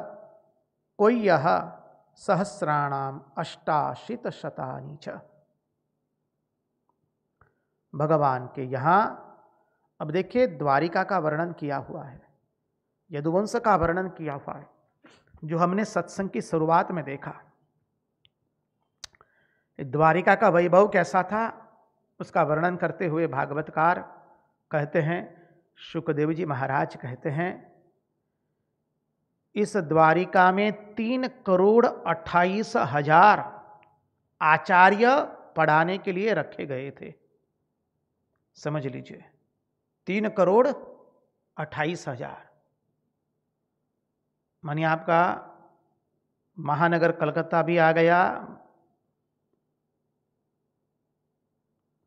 कोई यह सहस्राणाम अष्टाशीत शतानि च। भगवान के यहां अब देखिए द्वारिका का वर्णन किया हुआ है, यदुवंश का वर्णन किया हुआ है, जो हमने सत्संग की शुरुआत में देखा। द्वारिका का वैभव कैसा था उसका वर्णन करते हुए भागवतकार कहते हैं, शुकदेव जी महाराज कहते हैं, इस द्वारिका में 3,28,000 आचार्य पढ़ाने के लिए रखे गए थे। समझ लीजिए 3,28,000 मानिए आपका महानगर कलकत्ता भी आ गया,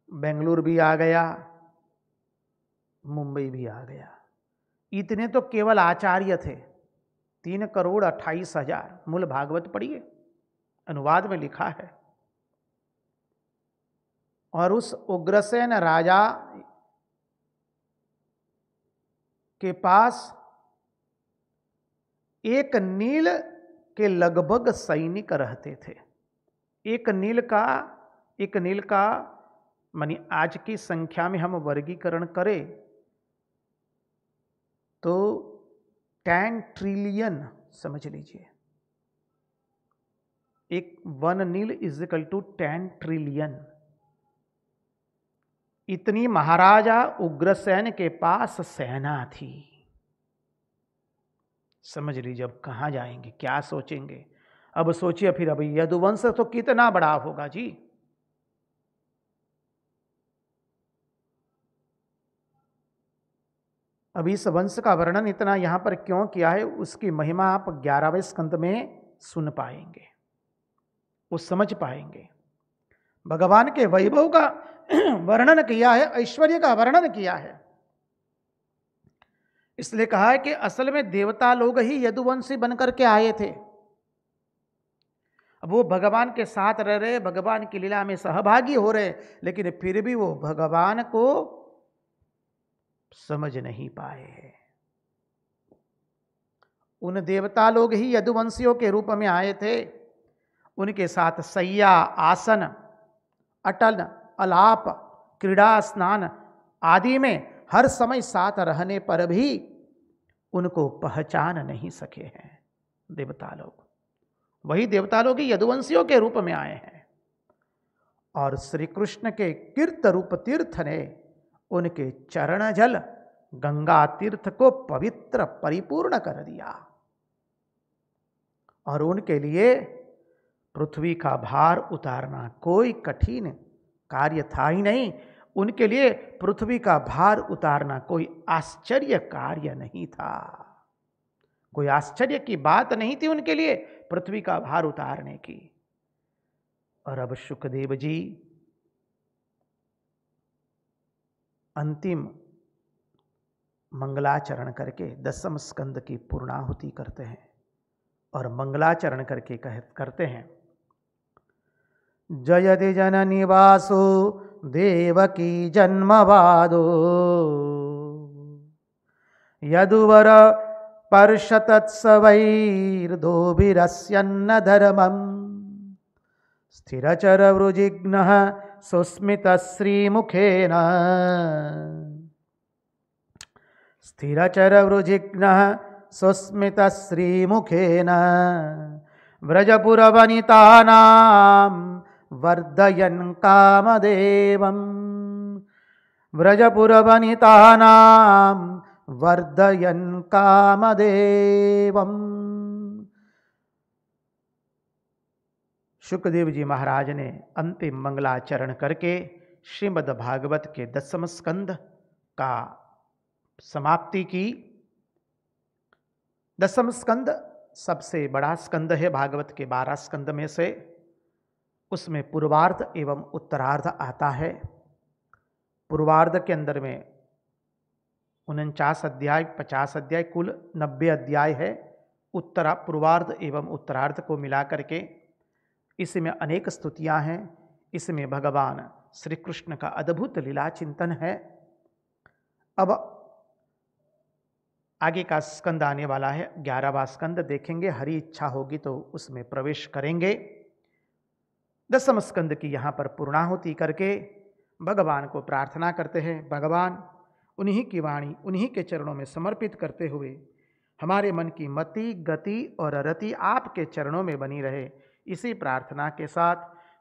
बेंगलुरु भी आ गया, मुंबई भी आ गया। इतने तो केवल आचार्य थे। 3,28,000 मूल भागवत पढ़िए, अनुवाद में लिखा है। और उस उग्रसेन राजा के पास एक नील के लगभग सैनिक रहते थे। एक नील का मानी आज की संख्या में हम वर्गीकरण करें तो 10 ट्रिलियन समझ लीजिए। एक 1 नील इज इक्वल टू 10 ट्रिलियन। इतनी महाराजा उग्रसेन के पास सेना थी। समझ लीजिए अब कहां जाएंगे, क्या सोचेंगे। अब सोचिए फिर, अब यदुवंश तो कितना बड़ा होगा जी। अब इस वंश का वर्णन इतना यहां पर क्यों किया है, उसकी महिमा आप 11वें स्कंद में सुन पाएंगे, वो समझ पाएंगे। भगवान के वैभव का वर्णन किया है, ऐश्वर्य का वर्णन किया है। इसलिए कहा है कि असल में देवता लोग ही यदुवंशी बनकर के आए थे। अब वो भगवान के साथ रह रहे, भगवान की लीला में सहभागी हो रहे, लेकिन फिर भी वो भगवान को समझ नहीं पाए हैं। उन देवता लोग ही यदुवंशियों के रूप में आए थे। उनके साथ सैया, आसन, अटल, अलाप, क्रीड़ा, स्नान आदि में हर समय साथ रहने पर भी उनको पहचान नहीं सके हैं देवता लोग। वही देवता लोग ही यदुवंशियों के रूप में आए हैं। और श्री कृष्ण के कीर्त रूप तीर्थ ने उनके चरण जल गंगा तीर्थ को पवित्र परिपूर्ण कर दिया। और उनके लिए पृथ्वी का भार उतारना कोई कठिन कार्य था ही नहीं। उनके लिए पृथ्वी का भार उतारना कोई आश्चर्य कार्य नहीं था, कोई आश्चर्य की बात नहीं थी उनके लिए पृथ्वी का भार उतारने की। और अब शुकदेव जी अंतिम मंगलाचरण करके दसम स्कंद की पूर्णाहुति करते हैं। और मंगलाचरण करके करते हैं, जयति जननी वासो देवकी जन्मवादो यदुवर पर्षतत्सवैर्दोभिरस्यन्न धर्मम् स्थिरचरवृजिघ्नः सुस्मितश्रीमुखेन स्थिरचरवृजिघ्नः सुस्मितश्रीमुखेन व्रजपुरवनितानां वर्धयन् कामदेवं व्रजपुरवनितानां वर्धयन् कामदेवम्। शुकदेव जी महाराज ने अंतिम मंगलाचरण करके श्रीमद् भागवत के दसम स्कंद का समाप्ति की। दसम स्कंद सबसे बड़ा स्कंद है भागवत के 12 स्कंद में से। उसमें पूर्वार्ध एवं उत्तरार्ध आता है। पूर्वार्ध के अंदर में 49 अध्याय, 50 अध्याय, कुल 90 अध्याय है। पूर्वार्ध एवं उत्तरार्ध को मिला करके इसमें अनेक स्तुतियां हैं। इसमें भगवान श्री कृष्ण का अद्भुत लीला चिंतन है। अब आगे का स्कंद आने वाला है, 11वां स्कंद देखेंगे। हरी इच्छा होगी तो उसमें प्रवेश करेंगे। दसम स्कंद की यहाँ पर पूर्णाहुति करके भगवान को प्रार्थना करते हैं, भगवान उन्हीं की वाणी उन्हीं के चरणों में समर्पित करते हुए हमारे मन की मति, गति और रति आपके चरणों में बनी रहे। इसी प्रार्थना के साथ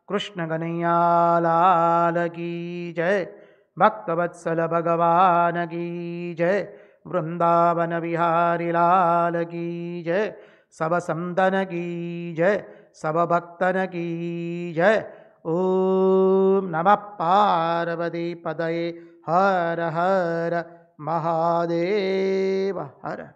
कृष्ण कन्हैया लाल की जय, भक्तवत्सल भगवान की जय, वृंदावन बिहारी लाल की जय, सब संतन की जय, सब भक्तन की जय। ओम नमः पार्वती पदये हर हर महादेव हर।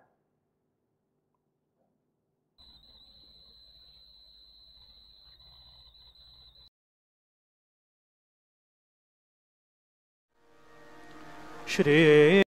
श्री